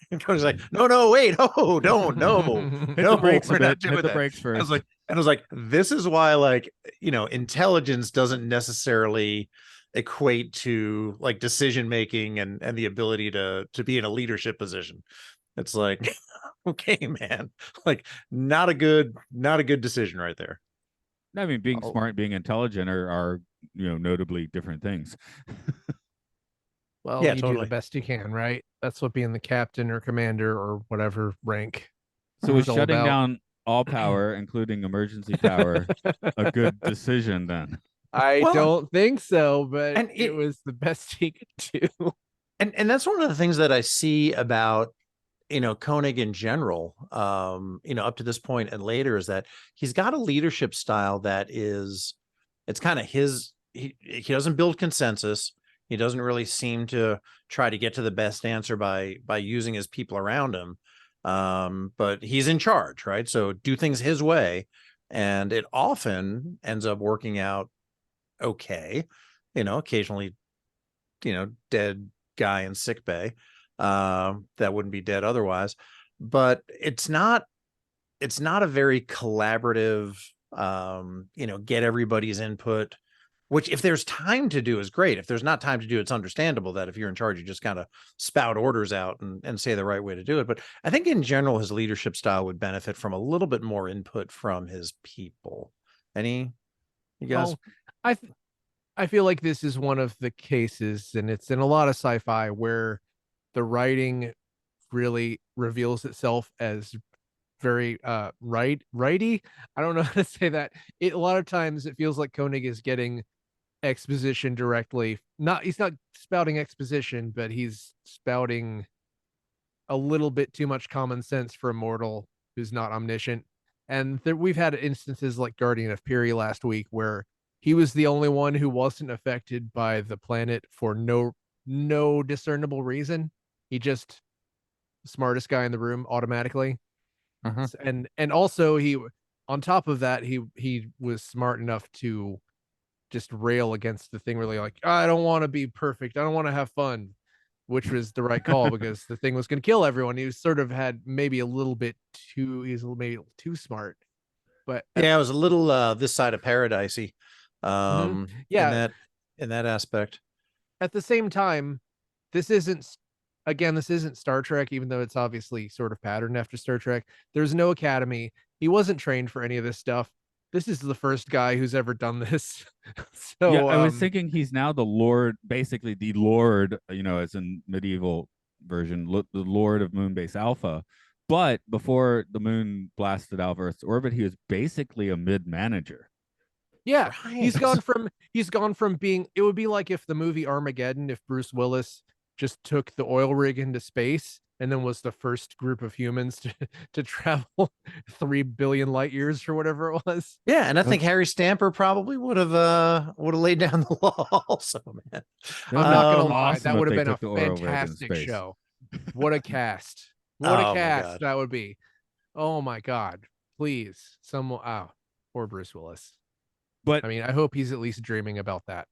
And Conan's like, no, wait, oh, don't, no, Hit the brakes a bit. Hit the brakes first. I was like, this is why, like, you know, intelligence doesn't necessarily equate to like decision making and the ability to be in a leadership position. It's like, okay, man, like not a good decision right there. I mean, being smart, being intelligent are notably different things. Well, yeah, you totally. do the best you can, right? That's what being the captain or commander or whatever rank. So is shutting down all power, including emergency power, a good decision then? I don't think so, but it was the best he could do. And that's one of the things that I see about, you know, Koenig in general, you know, up to this point and later, is that he's got a leadership style that is, it's kind of his, he doesn't build consensus. He doesn't really seem to try to get to the best answer by using his people around him. But he's in charge, right? So do things his way. And it often ends up working out okay. You know, occasionally, you know, dead guy in sick bay that wouldn't be dead otherwise. But it's not a very collaborative, you know, get everybody's input, which if there's time to do is great. If there's not time to do, it's understandable that if you're in charge, you just kind of spout orders out and say the right way to do it. But I think in general, his leadership style would benefit from a little bit more input from his people. You guys? Well, I feel like this is one of the cases, and it's in a lot of sci-fi, where the writing really reveals itself as very righty. I don't know how to say that. A lot of times it feels like Koenig is getting exposition directly. He's not spouting exposition, but he's spouting a little bit too much common sense for a mortal who's not omniscient. And we've had instances like Guardian of Piri last week, where he was the only one who wasn't affected by the planet for no discernible reason. He just smartest guy in the room automatically. And also he, on top of that, he was smart enough to just rail against the thing, really like, I don't want to be perfect, I don't want to have fun, which was the right call because the thing was going to kill everyone. He was sort of had maybe a little bit too, he's maybe too smart. But yeah, it was a little this side of paradisey. Yeah, in that aspect. At the same time, this isn't Star Trek, even though it's obviously sort of patterned after Star Trek. There's no academy. He wasn't trained for any of this stuff. This is the first guy who's ever done this. So yeah, I was thinking he's now the Lord, basically the Lord, you know, as in medieval version, the Lord of Moonbase Alpha. But before the moon blasted out of Earth's orbit, he was basically a mid-manager. Yeah, right. He's gone from being, it would be like if the movie Armageddon, if Bruce Willis just took the oil rig into space, and then was the first group of humans to travel 3 billion light years or whatever it was. Yeah, and I think Harry Stamper probably would have laid down the law also, man. I'm not gonna lie, awesome that if would have they been a took the Orville into fantastic space. show. What a cast. What a Oh, my cast God. that would be. Oh my God. Please. Someone poor Bruce Willis. But I mean, I hope he's at least dreaming about that.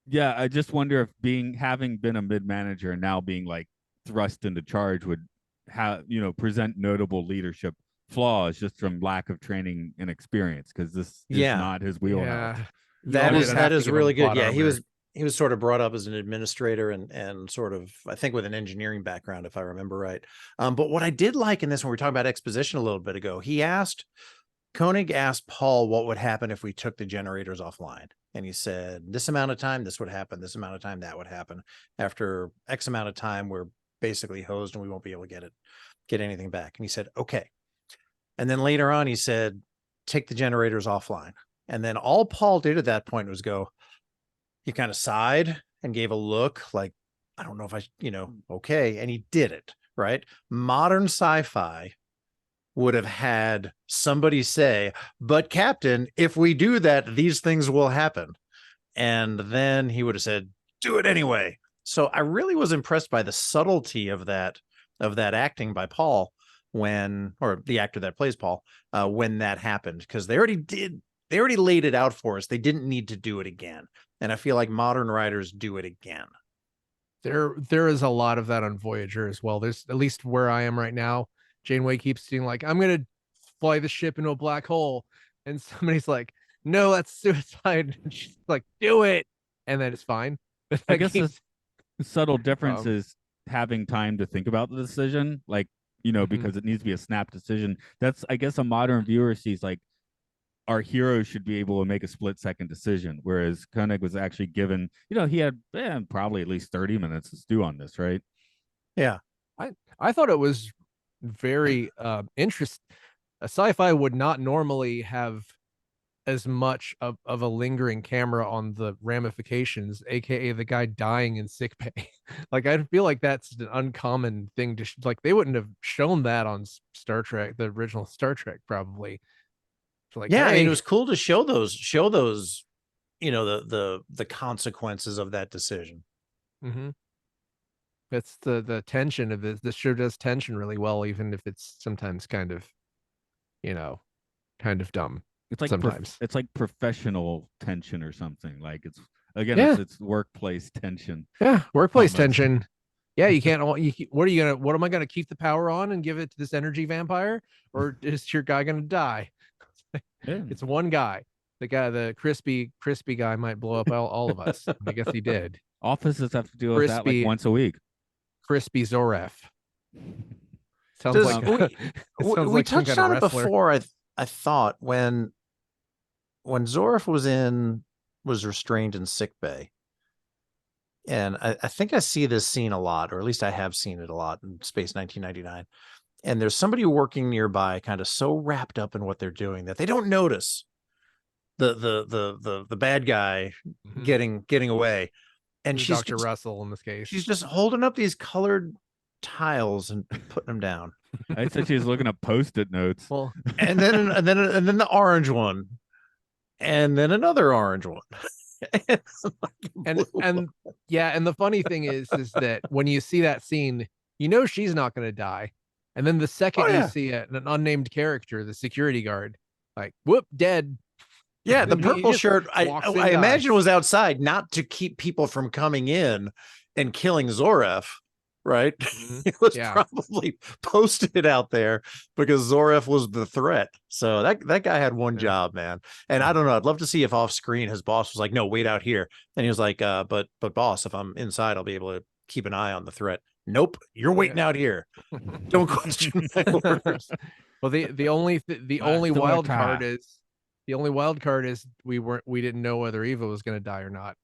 yeah, I just wonder if having been a mid-manager and now being like thrust into charge would have, present notable leadership flaws just from lack of training and experience, because this is not his wheelhouse. Yeah. That is really good. Yeah, armor. he was sort of brought up as an administrator and sort of, I think, with an engineering background, if I remember right. But what I did like in this, when we were talking about exposition a little bit ago, Koenig asked Paul what would happen if we took the generators offline. And he said, this amount of time, this would happen. This amount of time, that would happen. After X amount of time, we're basically hosed and we won't be able to get anything back. And he said, okay. And then later on, he said, take the generators offline. And then all Paul did at that point was he kind of sighed and gave a look like, I don't know if okay. And he did it, right? Modern sci-fi would have had somebody say, but Captain, if we do that, these things will happen. And then he would have said, do it anyway. So I really was impressed by the subtlety of that acting by Paul or the actor that plays Paul, when that happened, because they already laid it out for us. They didn't need to do it again. And I feel like modern writers do it again. There is a lot of that on Voyager as well. There's, at least where I am right now, Janeway keeps being like, I'm going to fly the ship into a black hole. And somebody's like, no, that's suicide. And she's like, do it. And then it's fine. I guess the subtle difference is having time to think about the decision, like, because it needs to be a snap decision. That's, I guess, a modern viewer sees like our heroes should be able to make a split-second decision, whereas Koenig was actually given, he had probably at least 30 minutes to stew on this, right? Yeah. I thought it was very interesting. A sci-fi would not normally have as much of a lingering camera on the ramifications, aka the guy dying in sickbay. Like, I feel like that's an uncommon thing to like. They wouldn't have shown that on Star Trek, the original Star Trek, probably. So like, yeah, hey, I mean, it was cool to show those, the consequences of that decision. Mm-hmm. That's the tension of this. This show does tension really well, even if it's sometimes kind of dumb. It's like sometimes it's like professional tension or something. Like it's it's workplace tension. Yeah, workplace tension. Yeah, you can't. What am I gonna keep the power on and give it to this energy vampire, or is your guy gonna die? It's one guy. The crispy guy might blow up all of us. I guess he did. Offices have to deal with that like once a week. Crispy Zoref. Sounds like we touched on it before. I thought when Zoref was restrained in sickbay, and I think I see this scene a lot, or at least I have seen it a lot in Space 1999. And there's somebody working nearby, kind of so wrapped up in what they're doing that they don't notice the bad guy getting away. And she's Dr. Russell in this case. She's just holding up these colored tiles and putting them down. I said she was looking at Post-it notes. Well, and then the orange one, and then another orange one. and the funny thing is that when you see that scene, she's not going to die. And then the second you see an unnamed character, the security guard, like, whoop, dead. Yeah, the purple shirt, I imagine, was outside not to keep people from coming in and killing Zoref, right? It was probably posted out there because Zoref was the threat. So that guy had one job, man. And I don't know, I'd love to see if off screen his boss was like, no, wait out here. And he was like, but boss, if I'm inside, I'll be able to keep an eye on the threat. Nope, you're waiting out here. Don't question my orders. Well, the only wild card is we didn't know whether Eva was going to die or not.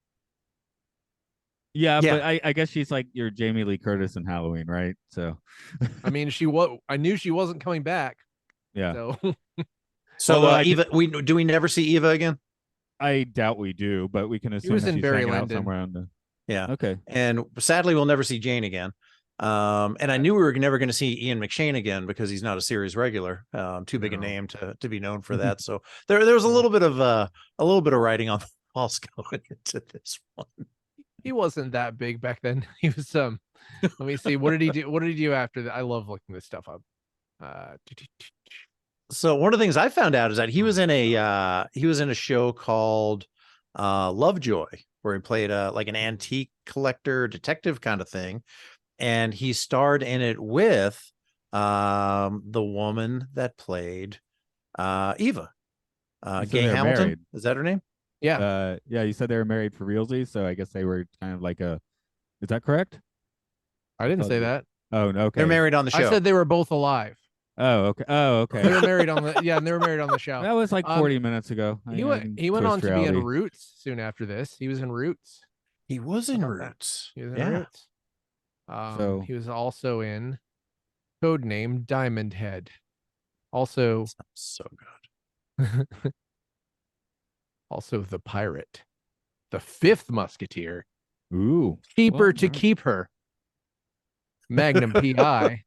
Yeah, but I guess she's like your Jamie Lee Curtis in Halloween, right? So, I mean, I knew she wasn't coming back. Yeah. So Eva, do we never see Eva again? I doubt we do, but we can assume she was in Barry Lyndon somewhere on the. Yeah. Okay. And sadly, we'll never see Jane again. And I knew we were never going to see Ian McShane again because he's not a series regular. Too big a name to be known for that. So there was a little bit of writing on the walls going into this one. He wasn't that big back then. He was let me see. What did he do? What did he do after that? I love looking this stuff up. So one of the things I found out is that he was in a show called Lovejoy, where he played like an antique collector detective kind of thing, and he starred in it with the woman that played Eva, Gay Hamilton. Married. Is that her name? Yeah. Yeah, you said they were married for realsies, so I guess they were kind of like a. Is that correct? I didn't say that. Oh, no, okay. They're married on the show. I said they were both alive. Oh, okay. Oh, okay. They were married on the and they were married on the show. That was like 40 minutes ago. He went on to be in Roots soon after this. He was in Roots. He was in Roots. He was in Roots. So he was also in Codename Diamond Head. Also so good. Also The Pirate. The Fifth Musketeer. Ooh. Keep her to keep her. Magnum PI.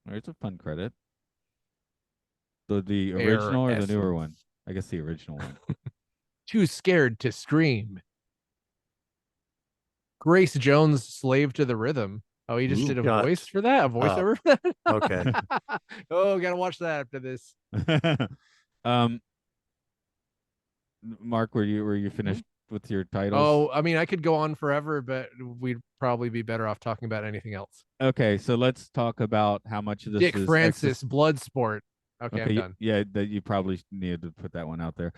There's a fun credit. The original or the newer one? I guess the original one. Too Scared to Scream. Grace Jones, Slave to the Rhythm. Oh, he just did a voice for that? A voiceover for that? Okay. Oh, gotta watch that after this. Mark, were you finished with your titles? Oh, I mean, I could go on forever, but we'd probably be better off talking about anything else. Okay, so let's talk about how much of this Dick is Francis, Bloodsport. Okay, I'm done. Yeah, that you probably needed to put that one out there.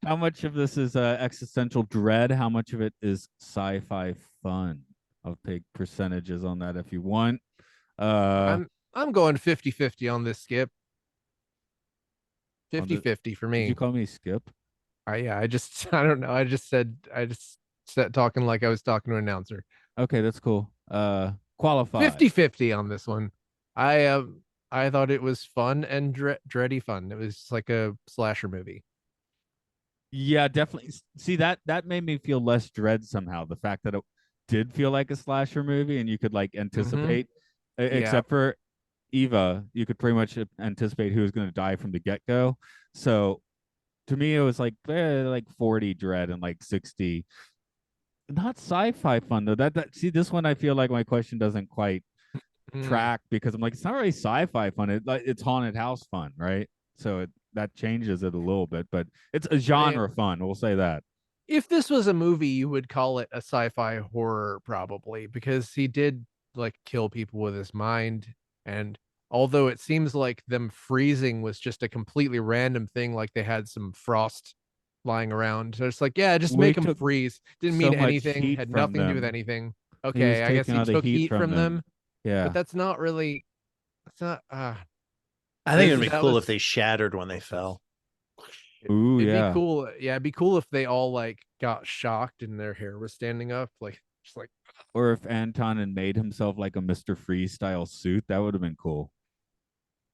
How much of this is existential dread? How much of it is sci-fi fun? I'll take percentages on that if you want. I'm going 50-50 on this, Skip. 50-50 for me. Did you call me Skip? I don't know. I just said talking like I was talking to an announcer. Okay, that's cool. Qualified. 50-50 on this one. I thought it was fun and dready fun. It was like a slasher movie. Yeah, definitely. See, that made me feel less dread somehow. The fact that it did feel like a slasher movie and you could like anticipate, except for Eva, you could pretty much anticipate who was going to die from the get-go. So to me, it was like 40 dread and like 60 not sci-fi fun though. That see, this one I feel like my question doesn't quite track because I'm like, it's not really sci-fi fun. It's haunted house fun, right? So that changes it a little bit, but it's a genre fun. We'll say that. If this was a movie, you would call it a sci-fi horror probably, because he did like kill people with his mind. And although it seems like them freezing was just a completely random thing, like they had some frost lying around. So it's like, yeah, just make them freeze. Didn't mean anything, had nothing to do with anything. Okay, I guess he took heat from them. Yeah. But that's not really, it's not, I think it'd be cool if they shattered when they fell. Ooh, it'd be cool. Yeah, it'd be cool if they all like got shocked and their hair was standing up, like just like. Or if Anton had made himself like a Mr. Freeze style suit, that would have been cool.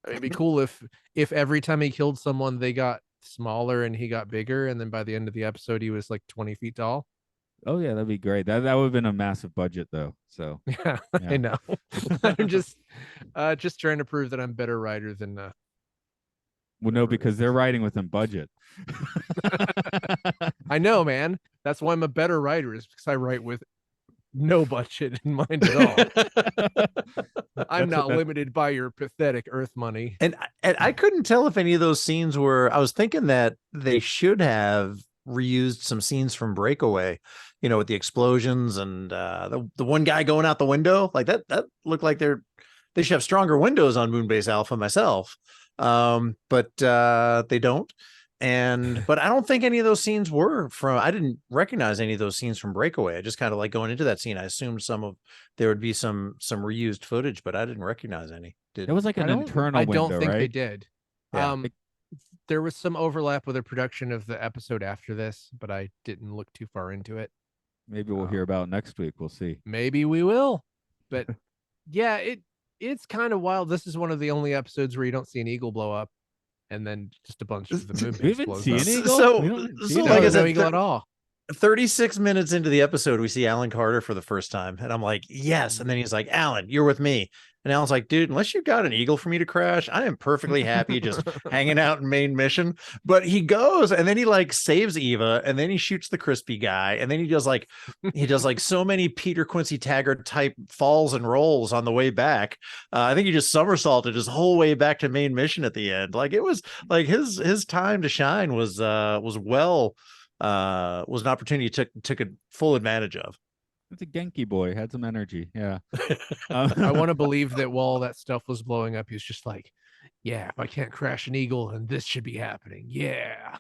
It'd be cool if every time he killed someone, they got smaller and he got bigger, and then by the end of the episode, he was like 20 feet tall. Oh yeah, that'd be great. That would have been a massive budget though. So yeah. I know. I'm just trying to prove that I'm a better writer than. Well, no, because they're writing within budget. I know, man. That's why I'm a better writer, is because I write with no budget in mind at all. I'm not limited by your pathetic Earth money. And I couldn't tell if any of those scenes were. I was thinking that they should have reused some scenes from Breakaway, with the explosions and the one guy going out the window. Like that looked like they should have stronger windows on Moonbase Alpha myself. But they don't. But I don't think any of those scenes were from. I didn't recognize any of those scenes from Breakaway. I just kind of like going into that scene, I assumed there would be some reused footage, but I didn't recognize any. It was like an internal window, I don't think right? they did. Yeah. There was some overlap with the production of the episode after this, but I didn't look too far into it. Maybe we'll hear about next week. We'll see. Maybe we will. But yeah, it's kind of wild. This is one of the only episodes where you don't see an eagle blow up, and then just a bunch of the moon base blows up. See an eagle? So like I said, no eagle at all. 36 minutes into the episode, we see Alan Carter for the first time. And I'm like, yes. And then he's like, Alan, you're with me. And Alan's like, dude, unless you've got an eagle for me to crash, I am perfectly happy just hanging out in main mission. But he goes and then he like saves Eva and then he shoots the crispy guy. And then he does like so many Peter Quincy Taggart type falls and rolls on the way back. I think he just somersaulted his whole way back to main mission at the end. Like it was like his time to shine was an opportunity he took a full advantage of. It's a Genki boy, had some energy. Yeah. I want to believe that while that stuff was blowing up, he was just like, yeah, if I can't crash an eagle, then this should be happening. Yeah.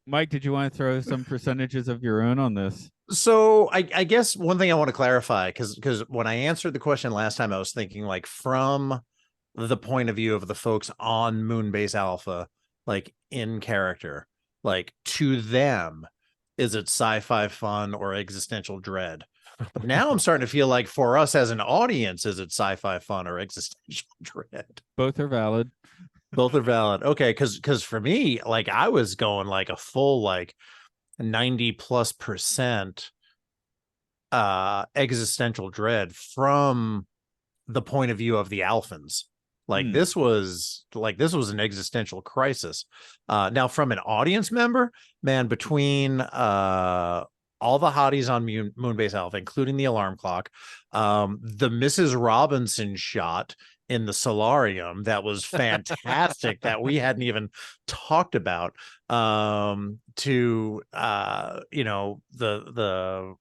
Mike, did you want to throw some percentages of your own on this? So I guess one thing I want to clarify, because when I answered the question last time, I was thinking like from the point of view of the folks on Moonbase Alpha, like in character, like to them, is it sci-fi fun or existential dread? But now I'm starting to feel like for us as an audience, is it sci-fi fun or existential dread? Both are valid. Both are valid. Okay, because for me, like I was going like a full like 90+% existential dread from the point of view of the Alphans. Like this was an existential crisis. Now from an audience member, man, between all the hotties on Moonbase Alpha, including the alarm clock, the Mrs. Robinson shot in the solarium that was fantastic that we hadn't even talked about, to the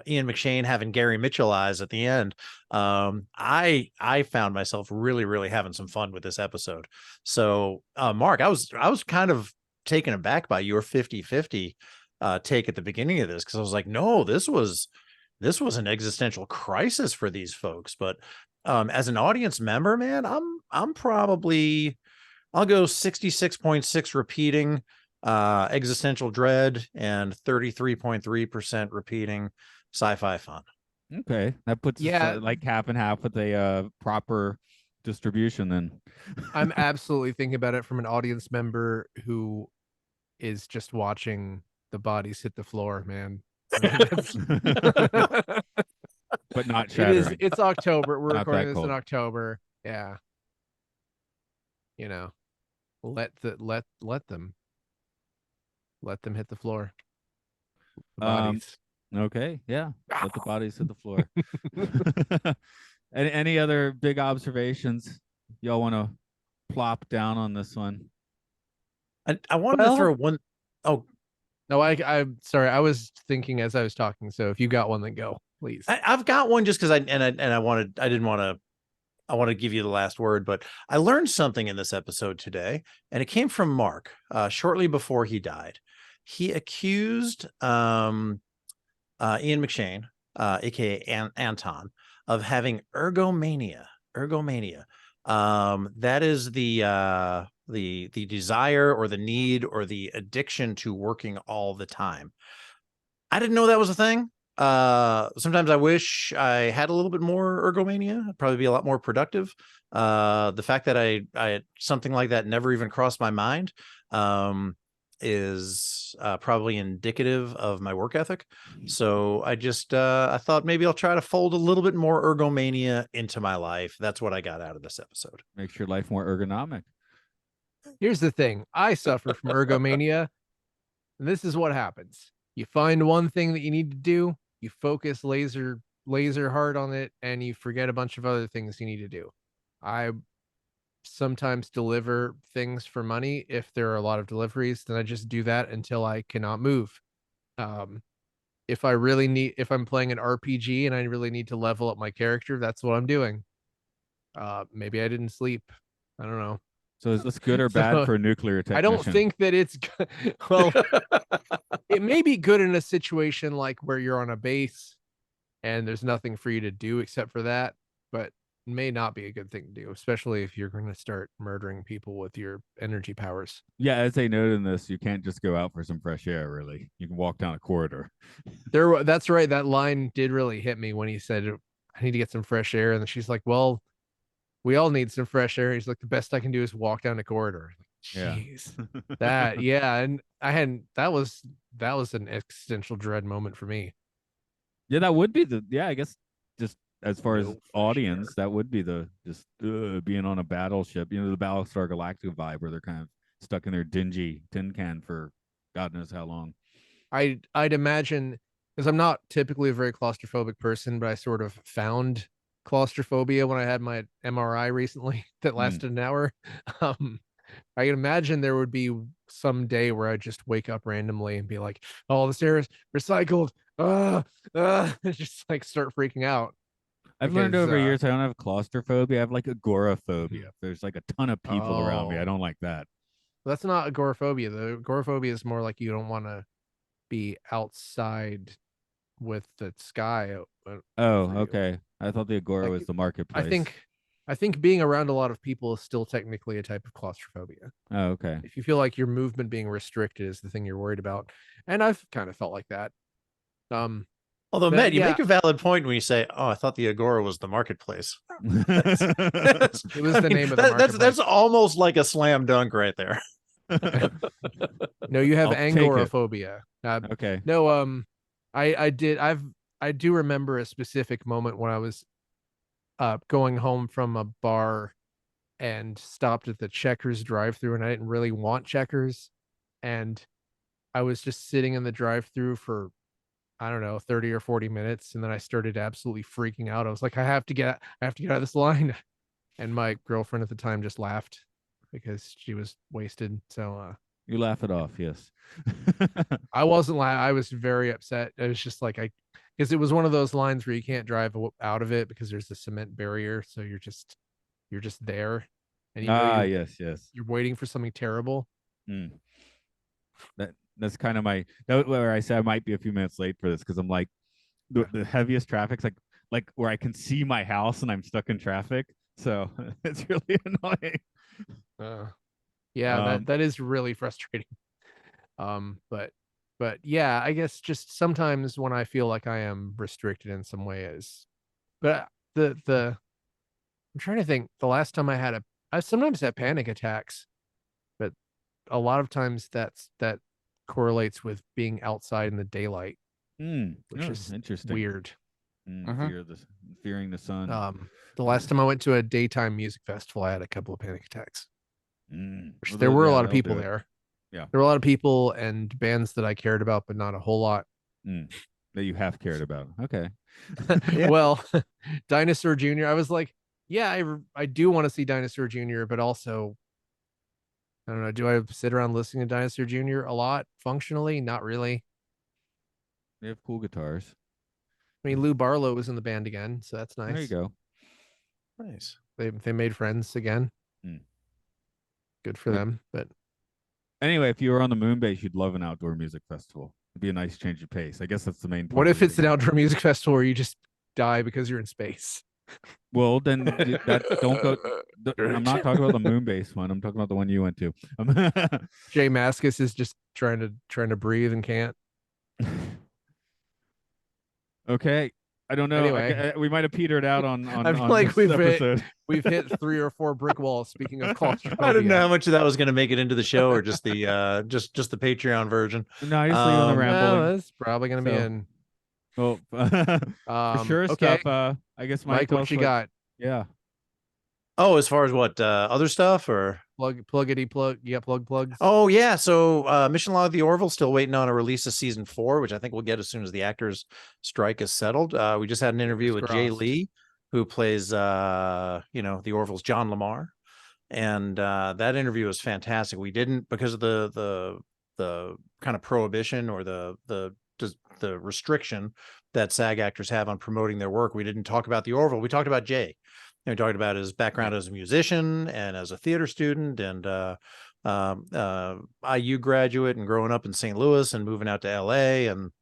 Ian McShane having Gary Mitchell eyes at the end. I found myself really, really having some fun with this episode. So, Mark, I was kind of taken aback by your 50-50 take at the beginning of this, because I was like, no, this was an existential crisis for these folks. But as an audience member, man, I'm probably, I'll go 66.6 repeating existential dread and 33.3% repeating sci-fi fun. Okay, that puts like half and half with a proper distribution. Then I'm absolutely thinking about it from an audience member who is just watching the bodies hit the floor, man. But not shattering. It's October. We're Not recording that this cold. in October. Yeah. You know, let them hit the floor. The bodies. Okay, yeah. Let the bodies hit the floor. Any other big observations y'all want to plop down on this one? I wanted to throw one. Oh, no, I'm sorry. I was thinking as I was talking. So if you got one, then go, please. I've got one just because I want to give you the last word, but I learned something in this episode today, and it came from Mark shortly before he died. He accused Ian McShane, aka Anton, of having ergomania. That is the desire or the need or the addiction to working all the time. I didn't know that was a thing. Sometimes I wish I had a little bit more ergomania. I'd probably be a lot more productive. The fact that I something like that never even crossed my mind is probably indicative of my work ethic. So I just I thought maybe I'll try to fold a little bit more ergomania into my life. That's what I got out of this episode. Makes your life more ergonomic. Here's the thing. I suffer from ergomania. And this is what happens. You find one thing that you need to do, you focus laser hard on it, and you forget a bunch of other things you need to do. I sometimes deliver things for money. If there are a lot of deliveries, then I just do that until I cannot move. If I'm playing an RPG and I really need to level up my character, that's what I'm doing. Maybe I didn't sleep. I don't know. So is this good or bad for a nuclear technician? I don't think that it's good. Well, it may be good in a situation like where you're on a base and there's nothing for you to do except for that, but it may not be a good thing to do, especially if you're going to start murdering people with your energy powers. Yeah, as they note in this, you can't just go out for some fresh air, really. You can walk down a corridor. That's right. That line did really hit me when he said, I need to get some fresh air. And she's like, well, we all need some fresh air. He's like, the best I can do is walk down the corridor. Yeah. Jeez. That, yeah, and I hadn't. That was an existential dread moment for me. Yeah, that would be the I guess just as far as No fresh air. audience, that would be the just being on a battleship, the Battlestar Galactica vibe where they're kind of stuck in their dingy tin can for God knows how long. I'd imagine, because I'm not typically a very claustrophobic person, but I sort of found claustrophobia when I had my MRI recently that Mm. lasted an hour. Um, I can imagine there would be some day where I just wake up randomly and be like, "Oh, this air is recycled." Just like start freaking out I've learned because over years I don't have claustrophobia. I have like agoraphobia. There's like a ton of people around me. I oh, don't like that. that's not agoraphobia. The agoraphobia is more like you don't want to be outside with the sky Oh, over you. okay. I thought the agora Like was the I marketplace. think I think being around a lot of people is still technically a type of claustrophobia. Oh, okay. If you feel like your movement being restricted is the thing you're worried about. And I've kind of felt like that. Um Although, but Matt, you yeah, make a valid point when you say, "Oh, I thought the Agora was the marketplace." it was I the mean, name of the that's marketplace. almost like a slam dunk right there. No, you have I'll take it. angoraphobia. Okay. No, I do remember a specific moment when I was going home from a bar and stopped at the Checkers drive-through, and I didn't really want Checkers, and I was just sitting in the drive-through for, I don't know, 30 or 40 minutes, and then I started absolutely freaking out. I was like, I have to get out of this line. And my girlfriend at the time just laughed because she was wasted. So You laugh it off, yes. I wasn't I was very upset. It was just like because it was one of those lines where you can't drive out of it because there's a cement barrier, so you're just there, and Yes, yes. you're waiting for something terrible. Mm. That's kind of that where I say I might be a few minutes late for this because I'm like the heaviest traffic's like where I can see my house and I'm stuck in traffic. So it's really annoying. Uh, yeah, Um, that is really frustrating. But yeah, I guess just sometimes when I feel like I am restricted in some way is, but the I'm trying to think the last time I sometimes have panic attacks, but a lot of times that correlates with being outside in the daylight, which is interesting. weird. Fearing the sun. The last time I went to a daytime music festival, I had a couple of panic attacks. Well, There were a lot of that'll people do it. there. Yeah. There were a lot of people and bands that I cared about, but not a whole lot. That you have cared about. Okay. Yeah. Well, Dinosaur Jr. I was like, yeah, I do want to see Dinosaur Jr., but also I don't know. Do I sit around listening to Dinosaur Jr. a lot? Functionally, not really. They have cool guitars. I mean, Lou Barlow was in the band again, so that's nice. There you go. Nice. They made friends again. Good for them. But anyway, if you were on the moon base, you'd love an outdoor music festival. It'd be a nice change of pace. I guess that's the main point. What if it's an outdoor music festival where you just die because you're in space? Well, then don't go. I'm not talking about the moon base one. I'm talking about the one you went to. Jay Mascis is just trying to breathe and can't. Okay. I don't know. Anyway, we might have petered out on I feel on like this episode. We've hit 3 or 4 brick walls. Speaking of claustrophobia, I didn't know how much of that was going to make it into the show or just the just the Patreon version. No, I just leave on the rambling. Well, that's probably going to be in. Well, for sure okay. stuff. I guess Mike, what you got? Yeah. Oh, as far as what other stuff or pluggity plug? You got plugs? Oh yeah, so Mission Log of the Orville still waiting on a release of season 4, which I think we'll get as soon as the actors strike is settled. We just had an interview with Jay Lee, who plays the Orville's John Lamar, and that interview was fantastic. We didn't, because of the kind of prohibition or the restriction that SAG actors have on promoting their work, we didn't talk about the Orville. We talked about Jay. We talked about his background as a musician and as a theater student and IU graduate and growing up in St. Louis and moving out to LA and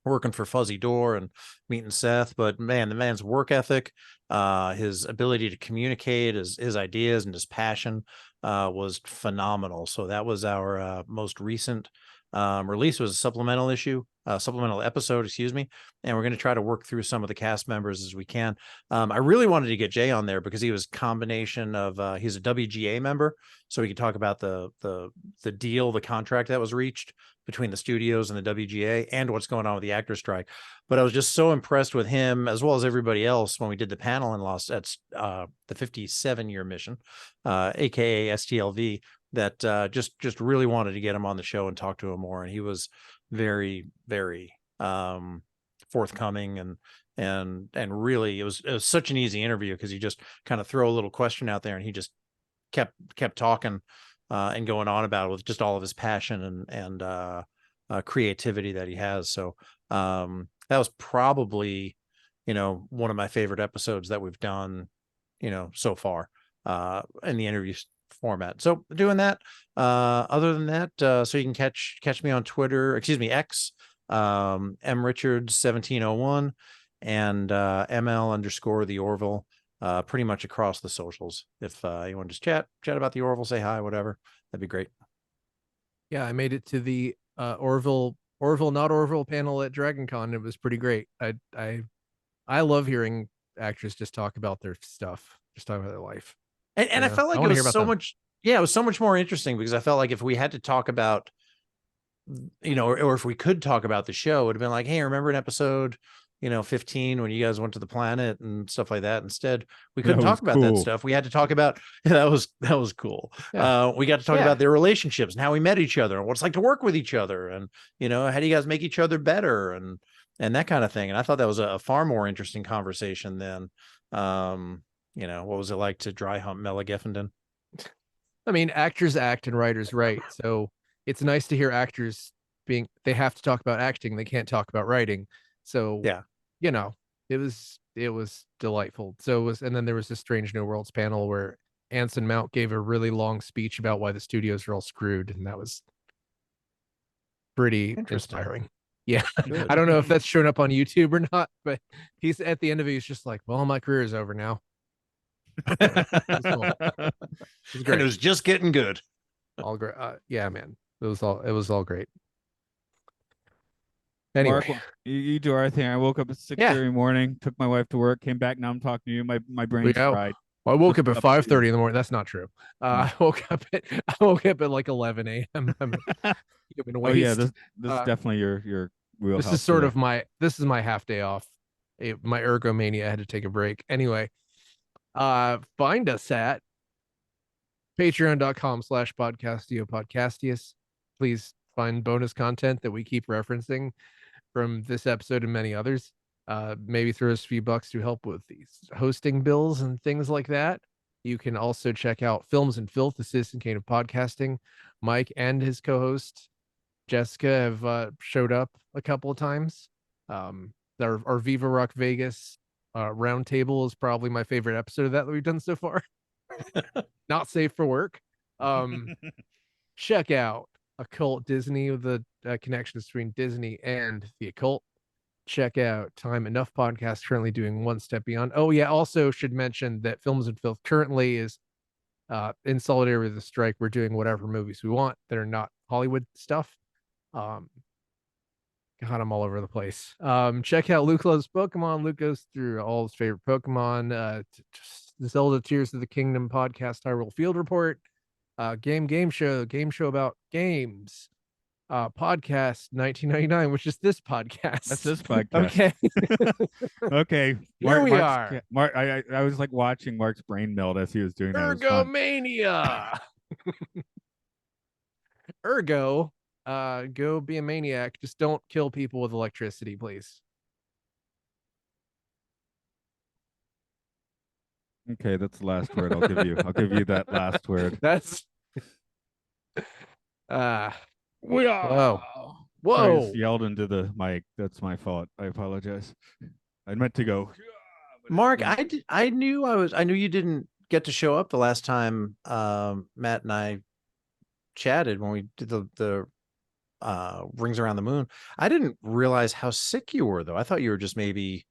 working for Fuzzy Door and meeting Seth. But man, the man's work ethic, his ability to communicate his ideas and his passion was phenomenal. So that was our most recent release was a supplemental issue, supplemental episode, excuse me. And we're going to try to work through some of the cast members as we can. I really wanted to get Jay on there because he was combination of, he's a WGA member. So we could talk about the deal, the contract that was reached between the studios and the WGA and what's going on with the actor strike. But I was just so impressed with him as well as everybody else when we did the panel in the 57-year mission, aka STLV, that just really wanted to get him on the show and talk to him more. And he was very, very forthcoming and really it was such an easy interview because you just kind of throw a little question out there and he just kept talking and going on about it with just all of his passion and creativity that he has. So that was probably, one of my favorite episodes that we've done, so far in the interview format. So doing that, other than that, so you can catch me on Twitter, excuse me, X, mrichards1701 and ml_ the Orville, pretty much across the socials. If you want to just chat about the Orville, say hi, whatever, that'd be great. Yeah, I made it to the Orville not Orville panel at DragonCon. It was pretty great. I love hearing actors just talk about their stuff, just talk about their life. And I felt like it was so much, it was so much more interesting because I felt like if we had to talk about, or if we could talk about the show, it would have been like, hey, remember an episode, 15 when you guys went to the planet and stuff like that. Instead, we couldn't talk about that stuff. We had to talk about, that was cool. Yeah. We got to talk about their relationships and how we met each other and what it's like to work with each other. And, how do you guys make each other better and that kind of thing. And I thought that was a far more interesting conversation than, what was it like to dry hump Mela Geffenden? I mean, actors act and writers write. So it's nice to hear actors they have to talk about acting. They can't talk about writing. So, yeah, it was delightful. So and then there was this Strange New Worlds panel where Anson Mount gave a really long speech about why the studios are all screwed. And that was pretty inspiring. Yeah. I don't know if that's shown up on YouTube or not, but he's at the end of it. He's just like, well, my career is over now. It was great. And it was just getting good. All great. Yeah, man. It was all great. Anyway, Mark, you do our thing. I woke up at 6:30 in the morning, took my wife to work, came back. Now I'm talking to you. My brain's fried. Well, I woke up at 5:30 in the morning. That's not true. I woke up at like 11 a.m. Oh yeah, this is definitely your wheelhouse. This is sort of my half day off. My ergomania had to take a break. Anyway, find us at patreon.com/podcastius. Please find bonus content that we keep referencing from this episode and many others. Maybe throw us a few bucks to help with these hosting bills and things like that. You can also check out Films and Filth, the Citizen Kane of podcasting. Mike and his co-host Jessica have showed up a couple of times. Our Viva Rock Vegas roundtable is probably my favorite episode of that we've done so far. Not safe for work. Check out Occult Disney, with the connections between Disney and the occult. Check out Time Enough podcast, currently doing One Step Beyond. Oh yeah, also should mention that Films and Filth currently is in solidarity with the strike. We're doing whatever movies we want that are not Hollywood stuff. God, I'm all over the place. Check out Luke Loves Pokemon. Luke goes through all his favorite Pokemon. Zelda Tears of the Kingdom podcast, Hyrule Field Report, game show about games, podcast 1999, which is this podcast. That's this podcast. Okay. Okay. Here we are. Mark, I was like watching Mark's brain melt as he was doing that. Ergomania. Ergo, go be a maniac. Just don't kill people with electricity, please. Okay, that's the last word I'll give you. I'll give you that last word. That's Whoa. Whoa. I just yelled into the mic. That's my fault. I apologize. I meant to go. Mark, I knew you didn't get to show up the last time Matt and I chatted when we did the Rings Around the Moon. I didn't realize how sick you were, though. I thought you were just maybe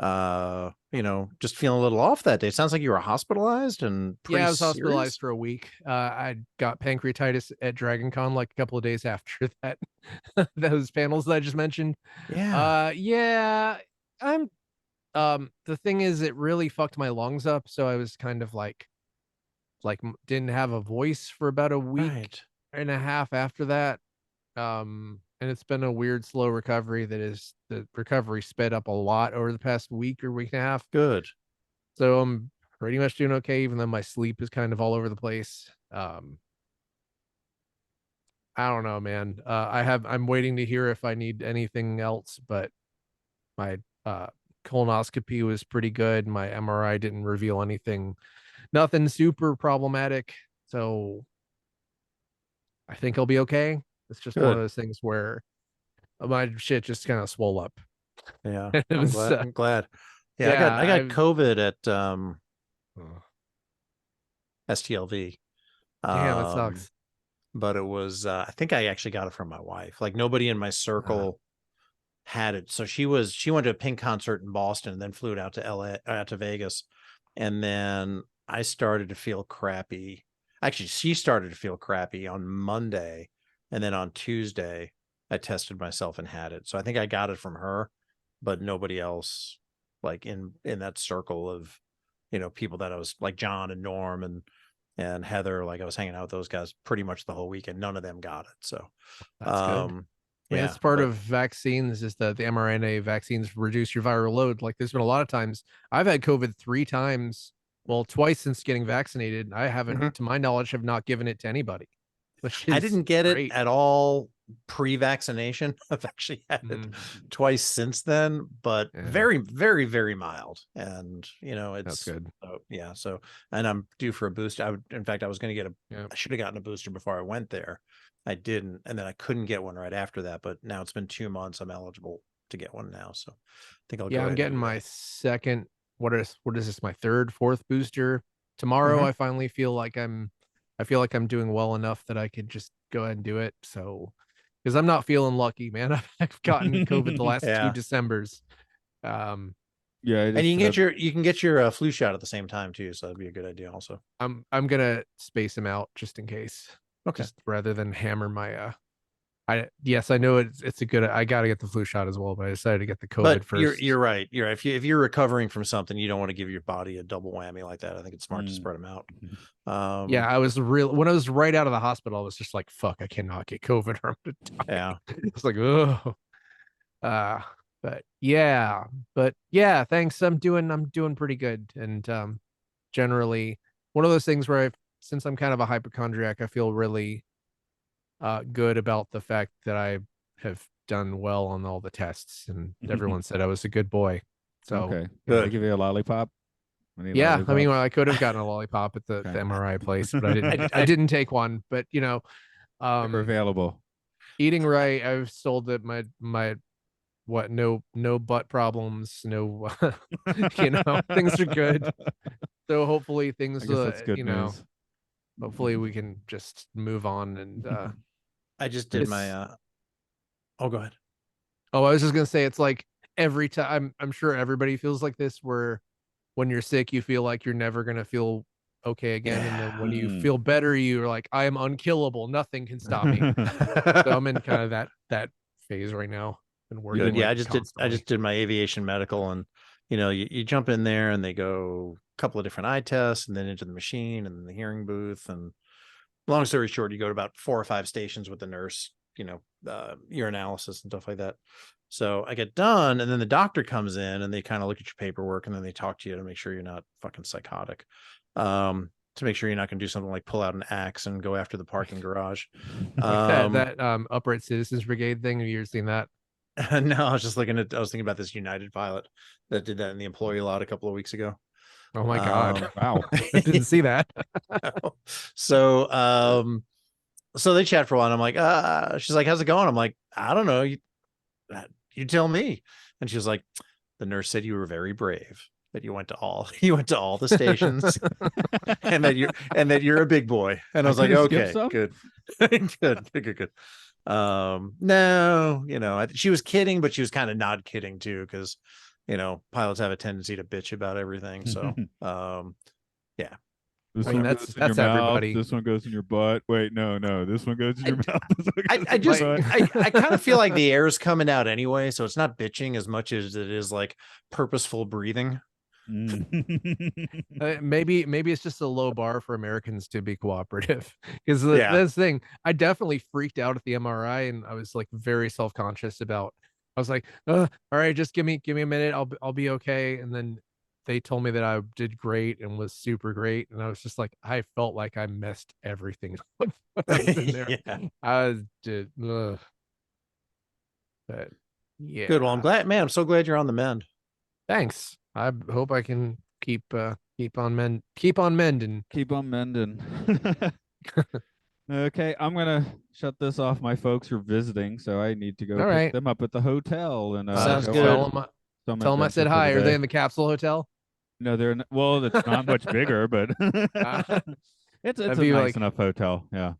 just feeling a little off that day. It sounds like you were hospitalized and pretty Yeah, I was serious. hospitalized for a week. I got pancreatitis at Dragon Con like a couple of days after that. Those panels that I just mentioned. Yeah. Yeah, I'm the thing is it really fucked my lungs up, so I was kind of didn't have a voice for about a week Right. and a half after that. And it's been a weird slow recovery the recovery sped up a lot over the past week or week and a half. Good. So I'm pretty much doing okay, even though my sleep is kind of all over the place. I don't know, man. I'm waiting to hear if I need anything else, but my colonoscopy was pretty good. My MRI didn't reveal nothing super problematic. So I think I'll be okay. It's just one of Good. those things where my shit just kind of swole up. Yeah. It I'm was, glad. I'm glad. Yeah, yeah, I got COVID at oh, STLV. damn, it sucks. But it was I think I actually got it from my wife. Like nobody in my circle had it. So she went to a Pink concert in Boston and then flew out to LA, out to Vegas. And then I started to feel crappy. Actually, she started to feel crappy on Monday. And then on Tuesday, I tested myself and had it. So I think I got it from her, but nobody else like in that circle of, people that I was like John and Norm and Heather, like I was hanging out with those guys pretty much the whole weekend. None of them got it. So That's good. yeah, it's part of vaccines is that the mRNA vaccines reduce your viral load. Like there's been a lot of times I've had COVID 3 times. Well, twice since getting vaccinated. I haven't, to my knowledge, have not given it to anybody. I didn't get great. it at all pre-vaccination. I've actually had it twice since then, but very, very, very mild. And that's good. Yeah. So, and I'm due for a booster. In fact, I was going to get I should have gotten a booster before I went there. I didn't, and then I couldn't get one right after that. But now it's been 2 months. I'm eligible to get one now. So, I think I'll. Yeah, I'm getting my second. What is this? My third, fourth booster tomorrow. I finally feel like I'm doing well enough that I could just go ahead and do it. So, because I'm not feeling lucky, man. I've gotten COVID the last 2 Decembers. Yeah, and you can get your flu shot at the same time too, so that'd be a good idea. Also, I'm gonna space them out just in case. Okay. Just rather than hammer my I know it's a good. I got to get the flu shot as well, but I decided to get the COVID first. You're right. If you're recovering from something, you don't want to give your body a double whammy like that. I think it's smart to spread them out. Yeah, I was when I was right out of the hospital, I was just like, "Fuck, I cannot get COVID or I'm gonna die." Yeah, it's like, oh, but yeah, thanks. I'm doing pretty good, and generally one of those things where since I'm kind of a hypochondriac, I feel really good about the fact that I have done well on all the tests, and everyone said I was a good boy. So okay, they give you a lollipop. Yeah, lollipop? I mean, I could have gotten a lollipop at the MRI place, but I didn't. I didn't take one. But they're available. Eating right, I was told that my no butt problems, no things are good. So hopefully things that's good news. Hopefully we can just move on and I just did my oh, go ahead. Oh, I was just gonna say it's like every time I'm sure everybody feels like this where when you're sick you feel like you're never gonna feel okay again, and then when you feel better you're like, I am unkillable, nothing can stop me. So I'm in kind of that phase right now. Been working. Yeah, I just did my aviation medical, and you jump in there and they go a couple of different eye tests and then into the machine and then the hearing booth, and long story short, you go to about 4 or 5 stations with the nurse, urinalysis and stuff like that. So I get done, and then the doctor comes in and they kind of look at your paperwork, and then they talk to you to make sure you're not fucking psychotic, to make sure you're not going to do something like pull out an axe and go after the parking garage. that Upright Citizens Brigade thing. Have you ever seen that? No, I was thinking about this United pilot that did that in the employee lot a couple of weeks ago. Oh my God. Wow. I didn't see that. So they chat for a while, and I'm like, she's like, how's it going? I'm like, I don't know. You tell me. And she was like, the nurse said you were very brave, that you went to all the stations and that you're a big boy. And I was like, okay, good. good. No, she was kidding, but she was kind of not kidding too, because pilots have a tendency to bitch about everything. So, yeah. This I mean, one that's goes in your mouth. everybody. This one goes in your butt. Wait, no. This one goes in your mouth. This one goes I in your just butt. I kind of feel like the air is coming out anyway, so it's not bitching as much as it is like purposeful breathing. Maybe it's just a low bar for Americans to be cooperative. Because Yeah. this thing, I definitely freaked out at the MRI, and I was like very self-conscious about. I was like, all right, just give me a minute. I'll be okay. And then they told me that I did great and was super great, and I was just like, I felt like I messed everything up when I was in there. Yeah. I did, but yeah. Good. Well, I'm glad, man. I'm so glad you're on the mend. Thanks. I hope I can keep on mending. Keep on mending. Okay, I'm gonna shut this off. My folks are visiting, so I need to go All pick right. them up at the hotel. And Sounds go good. on some Tell them I said adventure for hi. the Are they day. in the capsule hotel? No, they're not, well, it's not much bigger, but it's a be nice like- enough hotel. Yeah.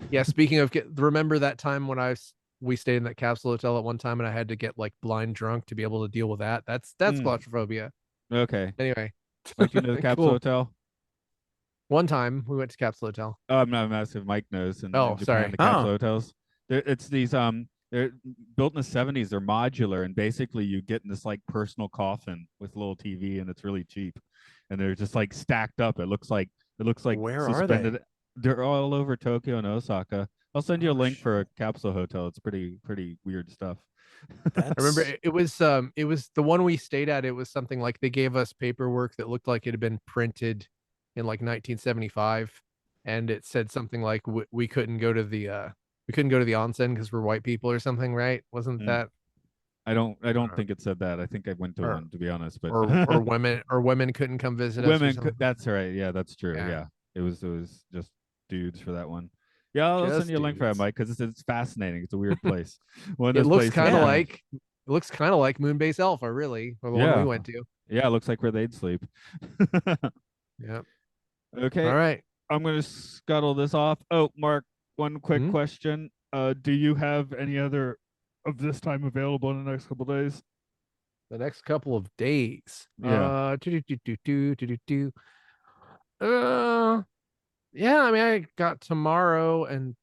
Yeah. Speaking of, remember that time when we stayed in that capsule hotel at one time, and I had to get like blind drunk to be able to deal with that. That's claustrophobia. Okay. Anyway, Mike, you know the capsule Cool. hotel? One time we went to capsule hotel. Oh, I'm not massive. Mike knows. In Oh, Japan, sorry. the capsule hotels. It's these they're built in the 70s. They're modular, and basically you get in this like personal coffin with a little TV, and it's really cheap. And they're just like stacked up. It looks like Where are suspended. They're all over Tokyo and Osaka. I'll send you a link for a capsule hotel. It's pretty weird stuff. I remember it was the one we stayed at. It was something like they gave us paperwork that looked like it had been printed in like 1975, and it said something like we couldn't go to the onsen because we're white people or something, right? Wasn't that? I don't think it said that. I think I went to one, to be honest, but or women couldn't come visit us. Women that's right. Yeah, that's true. Yeah. It was just dudes for that one. Yeah, I'll send you a link for that, Mike, because it's fascinating. It's a weird place. It looks kind of like Moonbase Alpha, really, or the one we went to. Yeah, it looks like where they'd sleep. Yeah. Okay. All right. I'm gonna scuttle this off. Oh, Mark, one quick question. Do you have any other of this time available in the next couple of days? The next couple of days. Yeah. Yeah, I mean, I got tomorrow and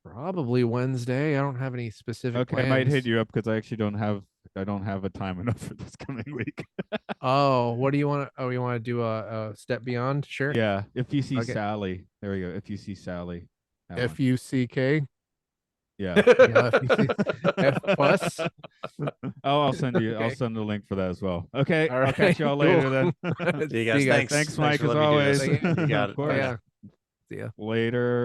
probably Wednesday. I don't have any specific plans. I might hit you up because I actually don't have a time enough for this coming week. Oh, what do you want to? Oh, you want to do a step beyond? Sure. Yeah. If you see Sally, there we go. If you see Sally, FUCK. Yeah. F plus. Oh, I'll send you. I'll send the link for that as well. Okay. All right. I'll catch y'all later then. See you guys. Thanks, Mike, as always. You got it. Of course. Yeah. See ya. Later.